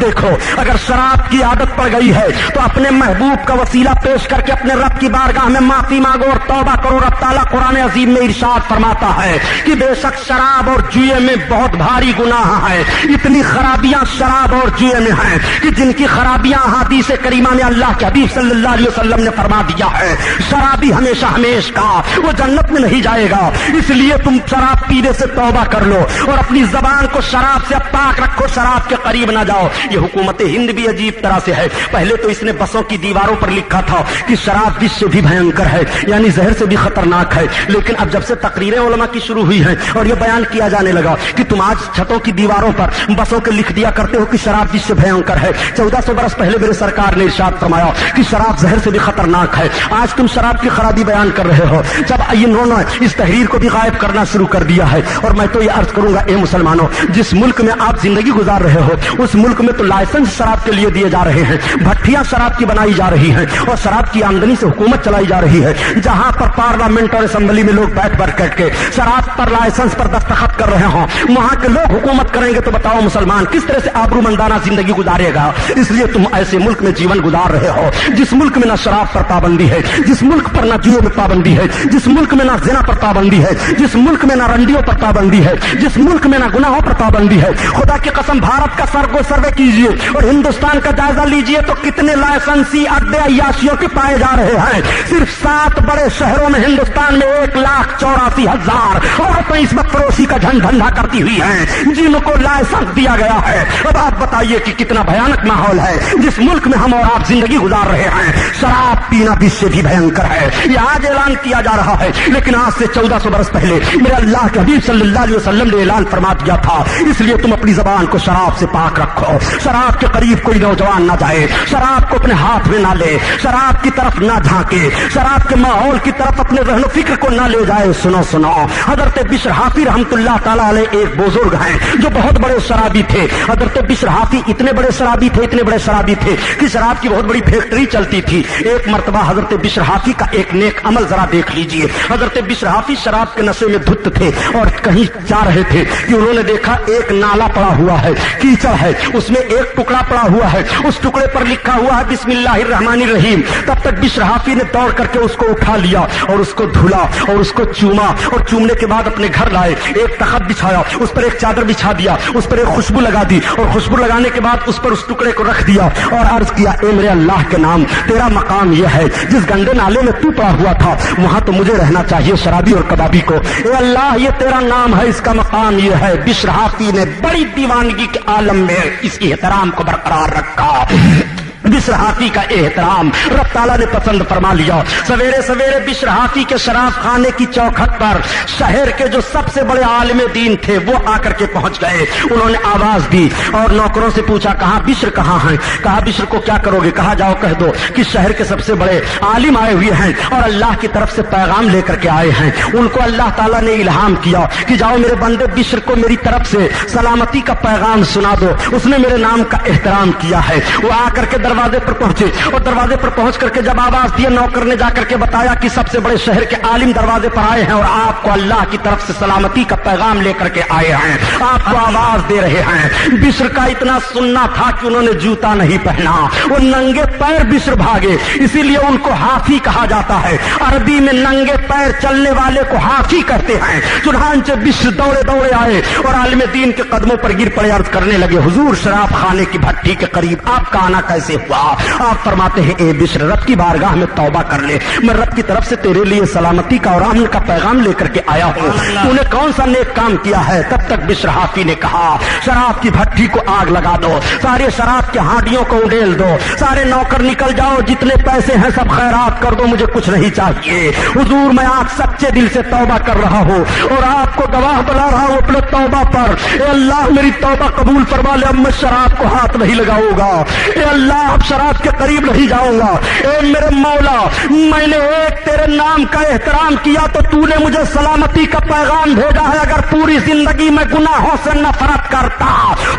دیکھو اگر شراب کی عادت پڑ گئی ہے تو اپنے محبوب کا وسیلہ پیش کر کے اپنے رب کی بارگاہ میں معافی مانگو اور توبہ کرو. رب تعالیٰ قرآن عظیم میں ارشاد فرماتا ہے کہ بے شک شراب اور جوئے میں بہت بھاری گناہ ہے. اتنی خرابیاں شراب اور جوئے میں ہیں کہ جن کی خرابیاں حدیث کریمہ میں اللہ کے حبیب صلی اللہ علیہ وسلم نے فرما دیا ہے شرابی ہمیشہ ہمیش کا وہ جنت میں نہیں جائے گا. اس لیے تم شراب پینے سے توبہ کر لو اور اپنی زبان کو شراب سے پاک رکھو, شراب کے قریب نہ جاؤ. یہ حکومت ہند بھی عجیب طرح سے ہے. پہلے تو اس نے بسوں کی دیواروں پر لکھا تھا کہ شراب وش سے بھی بھینکر ہے, یعنی زہر سے بھی خطرناک ہے. لیکن اب جب سے تقریریں علماء کی شروع ہوئی ہیں اور یہ بیان کیا جانے لگا کہ تم آج چھتوں کی دیواروں پر بسوں کے لکھ دیا کرتے ہو کہ شراب وش سے بھینکر ہے. 1400 برس پہلے میرے سرکار نے ارشاد فرمایا کہ شراب زہر سے بھی خطرناک ہے. آج تم شراب کی خرابی بیان کر رہے ہو جب انہوں نے اس تحریر کو بھی غائب کرنا شروع کر دیا ہے. اور میں تو یہ عرض کروں گا اے مسلمانوں, جس ملک میں آپ زندگی گزار رہے ہو اس ملک میں تو لائسنس شراب کے لیے دیے جا رہے ہیں, بھٹیاں شراب کی بنائی جا رہی ہیں اور شراب کی آمدنی سے حکومت چلائی جا رہی ہے. جہاں پر پارلیمنٹ اور اسمبلی میں لوگ بیٹھ کے شراب پر لائسنس پر دستخط کر رہے ہوں وہاں کے لوگ حکومت کریں گے تو بتاؤ مسلمان کس طرح سے آبرومندانہ زندگی گزارے گا. اس لیے تم ایسے ملک میں جیون گزار رہے ہو جس ملک میں نہ شراب پر پابندی ہے, جس ملک پر نہ جوئے میں پابندی ہے, جس ملک میں نہ زنا پر پابندی ہے, جس ملک میں نہ رنڈیوں پر پابندی ہے, جس ملک میں نہ گناہوں پر پابندی ہے. خدا کی قسم بھارت کا سروے کیجیے اور ہندوستان کا جائزہ لیجیے تو کتنے لائسنسی اڈے عیاشیوں کے پائے جا رہے ہیں. صرف 7 بڑے شہروں میں ہندوستان میں 1,84,000 عورتیں اس وقت فروشی کا دھندا کرتی ہوئی ہیں جن کو لائسنس دیا گیا ہے. اب آپ بتائیے کہ کتنا بھیانک ماحول ہے جس ملک میں ہم اور آپ زندگی گزار رہے ہیں. شراب پینا بھی سے بھی بھینکر ہے. یہ آج اعلان کیا جا رہا ہے لیکن آج سے 1400 برس پہلے میرے اللہ کے حبیب صلی اللہ علیہ وسلم نے اعلان فرما دیا تھا. اس لیے تم اپنی زبان کو شراب سے پاک رکھو, شراب کے قریب کوئی نوجوان نہ جائے, شراب کو اپنے ہاتھ میں نہ لے, شراب کی طرف نہ جھانکے, شراب کے ماحول کی طرف اپنے ذہن و فکر کو نہ لے جائے. سنو حضرت بشر حافی رحمت اللہ تعالیٰ علیہ ایک بزرگ ہیں جو بہت بڑے شرابی تھے. حضرت بشر حافی اتنے بڑے شرابی تھے کہ شراب کی بہت بڑی فیکٹری چلتی تھی. ایک مرتبہ حضرت بشر حافی کا ایک نیک عمل ذرا دیکھ لیجئے. حضرت بشر حافی شراب کے نشے میں دھت تھے اور کہیں جا رہے تھے کہ انہوں نے دیکھا ایک نالا پڑا ہوا ہے, کیچڑ ہے, اس میں ایک ٹکڑا پڑا ہوا ہے, اس ٹکڑے پر لکھا ہوا ہے بسم اللہ الرحمن الرحیم. تب تک بشر حافی نے دوڑ کر کے اس کو اٹھا لیا اور اس کو دھلا اور اس کو چوما اور چومنے کے بعد اپنے گھر لائے, ایک تخت بچھایا, اس پر ایک چادر بچھا دیا, اس پر ایک خوشبو لگا دی اور خوشبو لگانے کے بعد اس پر اس ٹکڑے کو رکھ دیا اور عرض کیا اے میرے اللہ کے نام تیرا مقام یہ ہے جس گندے نالے میں تو پڑا ہوا تھا وہاں تو مجھے رہنا چاہیے شرابی اور کبابی کو. اے اللہ یہ تیرا نام ہے, اس کا مقام یہ ہے. بشر حافی نے بڑی دیوانگی کے عالم میں اس احترام کو برقرار رکھا. بشر حافی کا احترام رب تعالیٰ نے پسند فرما لیا. سویرے سویرے بشر حافی کے شراب خانے کی چوکھٹ پر شہر کے جو سب سے بڑے عالم دین تھے وہ آ کر کے پہنچ گئے. انہوں نے آواز دی اور نوکروں سے پوچھا کہاں بشر کہاں ہیں. کہا بشر کو کیا کرو گے, کہا جاؤ کہہ دو کہ شہر کے سب سے بڑے عالم آئے ہوئے ہیں اور اللہ کی طرف سے پیغام لے کر کے آئے ہیں. ان کو اللہ تعالیٰ نے الہام کیا کہ جاؤ میرے بندے بشر کو میری طرف سے سلامتی کا پیغام سنا دو, اس نے میرے نام کا احترام کیا ہے. وہ آ کر کے دروازے پر پہنچے اور دروازے پر پہنچ کر کے جب آواز دیا نوکر نے جا کر کے بتایا کہ سب سے بڑے شہر کے عالم دروازے پر آئے ہیں اور آپ کو اللہ کی طرف سے سلامتی کا پیغام لے کر کے آئے ہیں, آپ کو آواز دے رہے ہیں. بشر کا اتنا سننا تھا کہ انہوں نے جوتا نہیں پہنا, وہ ننگے پیر بشر بھاگے, اسی لیے ان کو حافی کہا جاتا ہے. عربی میں ننگے پیر چلنے والے کو حافی کہتے ہیں. چنانچہ بشر دوڑے آئے اور عالم دین کے قدموں پر گر پڑے, عرض کرنے لگے حضور شراب خانے کی بھٹی کے قریب آپ کا آنا کیسے ہوا. آپ فرماتے ہیں اے بشر رب کی بارگاہ میں توبہ کر لے, میں رب کی طرف سے تیرے لیے سلامتی کا اور امن کا پیغام لے کر کے آیا ہوں. تو نے کون سا نیک کام کیا ہے. تب تک بشر حافی نے کہا شراب کی بھٹی کو آگ لگا دو, سارے شراب کے ہانڈیوں کو اڈیل دو, سارے نوکر نکل جاؤ, جتنے پیسے ہیں سب خیرات کر دو, مجھے کچھ نہیں چاہیے. حضور میں آج سچے دل سے توبہ کر رہا ہوں اور آپ کو گواہ بنا رہا ہوں اپنے توبہ پر. اے اللہ میری توبہ قبول فرما لے, اب میں شراب کو ہاتھ نہیں لگاؤں گا. اے اللہ آپ شراب کے قریب نہیں جاؤں گا۔ اے میرے مولا، میں نے ایک تیرے نام کا احترام کیا تو تو نے مجھے سلامتی کا پیغام بھیجا ہے۔ اگر پوری زندگی میں گناہوں سے نفرت کرتا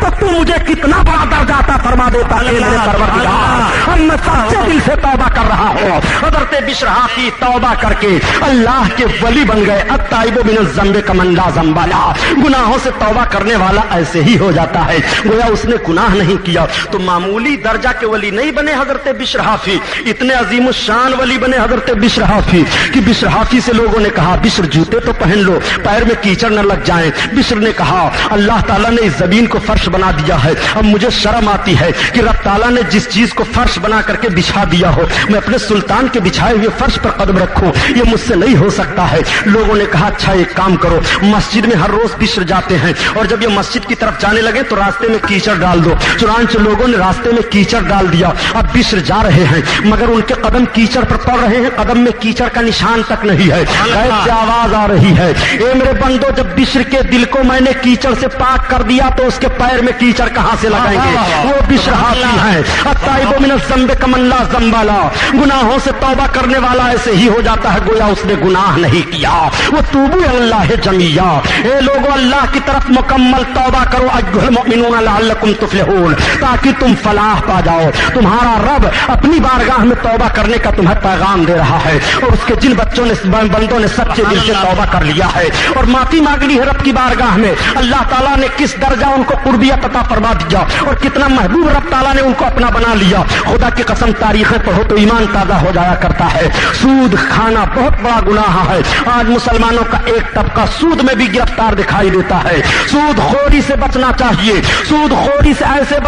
تو تو مجھے کتنا بڑا درجہ عطا فرما دیتا۔ اے میرے پروردگار، اب میں سچے دل سے توبہ کر رہا ہوں۔ حضرت بشر حافی توبہ کر کے اللہ کے ولی بن گئے۔ التائب من الذنب کمن لا ذنب لہ، گناہوں سے توبہ کرنے والا ایسے ہی ہو جاتا ہے گویا اس نے گناہ نہیں کیا۔ تو معمولی درجہ کے ولی نہیں بنے حضرت بشر حافی، اتنے عظیم الشان ولی بنے حضرت بشر حافی کہ بشر حافی سے لوگوں نے کہا بشر جوتے تو پہن لو، پیر میں کیچڑ نہ لگ جائیں۔ بشر نے کہا اللہ تعالیٰ نے اس زمین کو فرش بنا دیا ہے، اب مجھے شرم آتی ہے کہ رب تعالیٰ نے جس چیز کو فرش بنا کر کے بچھا دیا ہو میں اپنے سلطان کے بچھائے ہوئے فرش پر قدم رکھوں، یہ مجھ سے نہیں ہو سکتا ہے۔ لوگوں نے کہا اچھا ایک کام کرو، مسجد میں ہر روز بشر جاتے ہیں اور جب یہ مسجد کی طرف جانے لگے تو راستے میں کیچڑ ڈال دو۔ چنانچہ لوگوں نے راستے میں کیچڑ ڈال دیا۔ اب بشر جا رہے ہیں مگر ان کے قدم کیچڑ پر پڑ رہے ہیں، قدم میں کیچڑ کا نشان تک نہیں ہے۔ غیب سے آواز آ رہی ہے اے میرے بندو، جب بشر کے دل کو میں نے کیچڑ سے پاک کر دیا تو اس کے پیر میں کیچڑ کہاں سے لگائیں گے؟ وہ بشر حافی ہیں۔ التائب من الذنب کمن لا ذنب لہ، گناہوں سے توبہ کرنے والا ایسے ہی ہو جاتا ہے گویا اس نے گناہ نہیں کیا۔ وہ توبوا الی اللہ جمیعا، اے لوگو اللہ کی طرف مکمل توبہ کرو، ایھا المؤمنون لعلکم تفلحون، تاکہ تم فلاح پا جاؤ۔ تمہارا رب اپنی بارگاہ میں توبہ کرنے کا تمہیں پیغام دے رہا ہے اور اس کے جن بندوں نے سچے دل سے توبہ کر لیا ہے اور معافی مانگ لی ہے رب کی بارگاہ میں، اللہ تعالیٰ نے کس درجہ ان کو قربیت عطا فرما دیا اور کتنا محبوب رب تعالیٰ نے ان کو اپنا بنا لیا۔ خدا کی قسم تاریخیں پڑھو تو ایمان تازہ ہو جایا کرتا ہے۔ سود کھانا بہت بڑا گناہ ہے، آج مسلمانوں کا ایک طبقہ سود میں بھی گرفتار دکھائی دیتا ہے۔ سود خوری سے بچنا چاہیے، سود خوری سے ایسے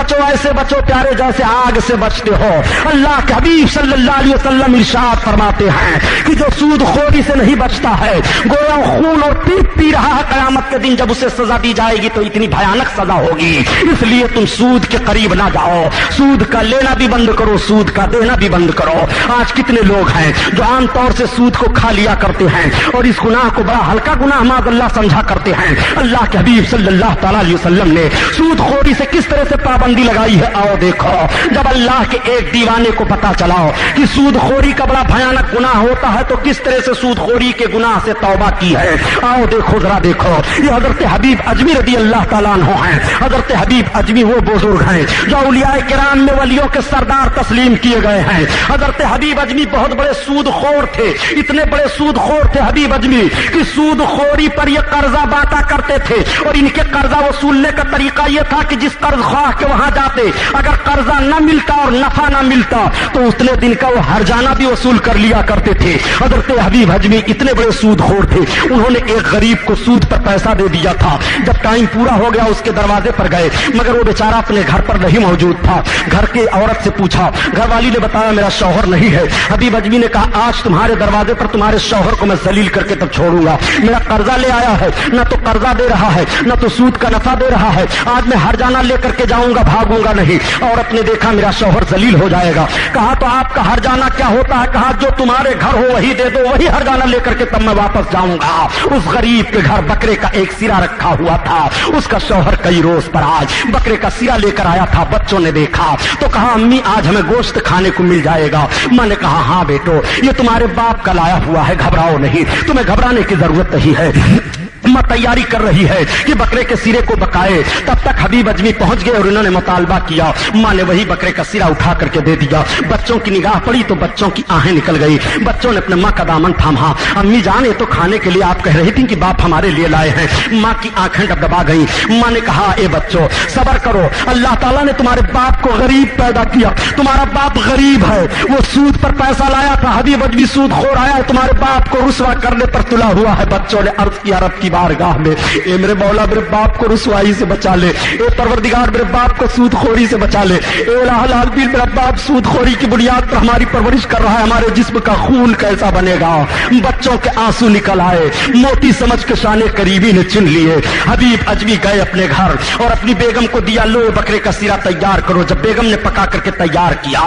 بچو پیارے جیسے آگ سے بچتے ہو۔ اللہ کے حبیب صلی اللہ علیہ وسلم ارشاد فرماتے ہیں کہ جو سود خوری سے نہیں بچتا ہے گویا خون اور پیٹ پی رہا ہے، قیامت کے دن جب اسے سزا دی جائے گی تو اتنی بھیانک سزا ہوگی۔ اس لیے تم سود کے قریب نہ جاؤ، سود کا لینا بھی بند کرو، سود کا دینا بھی بند کرو۔ آج کتنے لوگ ہیں جو عام طور سے سود کو کھا لیا کرتے ہیں اور اس گناہ کو بڑا ہلکا گناہ معاذ اللہ سمجھا کرتے ہیں۔ اللہ کے حبیب صلی اللہ تعالی علیہ وسلم نے سود خوری سے کس طرح سے پابندی لگائی ہے آؤ دیکھو۔ جب اللہ کے ایک دیوانے کو پتا چلا کہ سود خوری کا بڑا بھیانک گناہ ہوتا ہے تو کس طرح سے سود خوری کے گناہ سے توبہ کی ہے آؤ دیکھو، ذرا دیکھو۔ یہ حضرت حبیب اجمی رضی اللہ تعالیٰ عنہ ہیں۔ حضرت حبیب اجمی وہ بزرگ ہیں جو اولیاء کرام میں ولیوں کے سردار تسلیم کیے گئے ہیں۔ حضرت حبیب اجمی بہت بڑے سود خور تھے، اتنے بڑے سود خور تھے حبیب اجمی کہ سود خوری پر یہ قرضہ بانٹا کرتے تھے اور ان کے قرضہ وصولنے کا طریقہ یہ تھا کہ جس قرض خواہ کے وہاں جاتے اگر قرضہ نہ ملتا اور نفع نہ ملتا تو اتنے دن کا وہ ہرجانہ بھی وصول کر لیا کرتے تھے۔ حضرت حبیب اجمی اتنے بڑے سود خور تھے، انہوں نے ایک غریب کو سود پر پیسہ دے دیا تھا۔ جب ٹائم پورا ہو گیا اس کے دروازے پر گئے مگر وہ بیچارہ اپنے گھر پر نہیں موجود تھا۔ گھر کے عورت سے پوچھا، گھر والی نے بتایا میرا شوہر نہیں ہے۔ حبیب اجمی نے کہا آج تمہارے دروازے پر تمہارے شوہر کو میں ذلیل کر کے تب چھوڑوں گا۔ میرا قرضہ لے آیا ہے، نہ تو قرضہ دے رہا ہے نہ تو سود کا نفع دے رہا ہے، آج میں ہرجانہ لے کر کے جاؤں گا، بھاگوں گا نہیں۔ عورت نے دیکھا میرا شوہر ذلیل ہو جائے گا، کہا تو آپ کا ہرجانہ کیا ہوتا ہے؟ کہا جو تمہارے گھر ہو وہی دے دو، وہی ہرجانہ لے کر کے تب میں واپس جاؤں گا۔ اس غریب کے گھر بکرے کا ایک سرا رکھا ہوا تھا، اس کا شوہر کئی روز پر آج بکرے کا سرا لے کر آیا تھا۔ بچوں نے دیکھا تو کہا امی آج ہمیں گوشت کھانے کو مل جائے گا۔ ماں نے کہا ہاں بیٹو یہ تمہارے باپ کا لایا ہوا ہے، گھبراؤ نہیں، تمہیں گھبرانے کی ضرورت نہیں ہے۔ ماں تیاری کر رہی ہے کہ بکرے کے سرے کو بکائے، تب تک حبیب اجمی پہنچ گئے اور انہوں نے مطالبہ کیا۔ ماں نے وہی بکرے کا سرا اٹھا کر کے دے دیا۔ بچوں کی نگاہ پڑی تو بچوں کی آہیں نکل گئی، بچوں نے اپنے ماں کا دامن تھاما۔ امی جان یہ تو کھانے کے لیے آپ کہہ رہی تھی کہ باپ ہمارے لیے لائے ہیں۔ ماں کی آنکھیں ڈبڈبا گئی۔ ماں نے کہا اے بچوں صبر کرو، اللہ تعالیٰ نے تمہارے باپ کو غریب پیدا کیا، تمہارا باپ غریب ہے، وہ سود پر پیسہ لایا تھا، حبیب اجمی سود خور آیا ہے، تمہارے باپ کو رسوا کرنے پر تلا ہوا ہے۔ بچوں نے عرض کیا رب کی بارگاہ میں اے میرے مولا میرے باپ کو رسوائی سے بچا لے، اے پروردگار میرے باپ کو سود خوری سے بچا لے، اے الہ العالمین میرا باپ سود خوری کی بنیاد پر ہماری پرورش کر رہا ہے، ہمارے جسم کا خون کیسا بنے گا؟ بچوں کے آنسو نکل آئے، موتی سمجھ کے شان قریبی نے چن لیے۔ حبیب اجمی گئے اپنے گھر اور اپنی بیگم کو دیا، لو بکرے کا سرا تیار کرو۔ جب بیگم نے پکا کر کے تیار کیا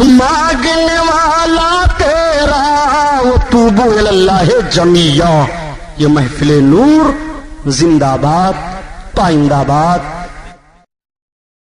مانگنے والا تیرا وتوبوا الی اللہ جمیعا. یہ محفل نور زندہ باد، پائندہ باد.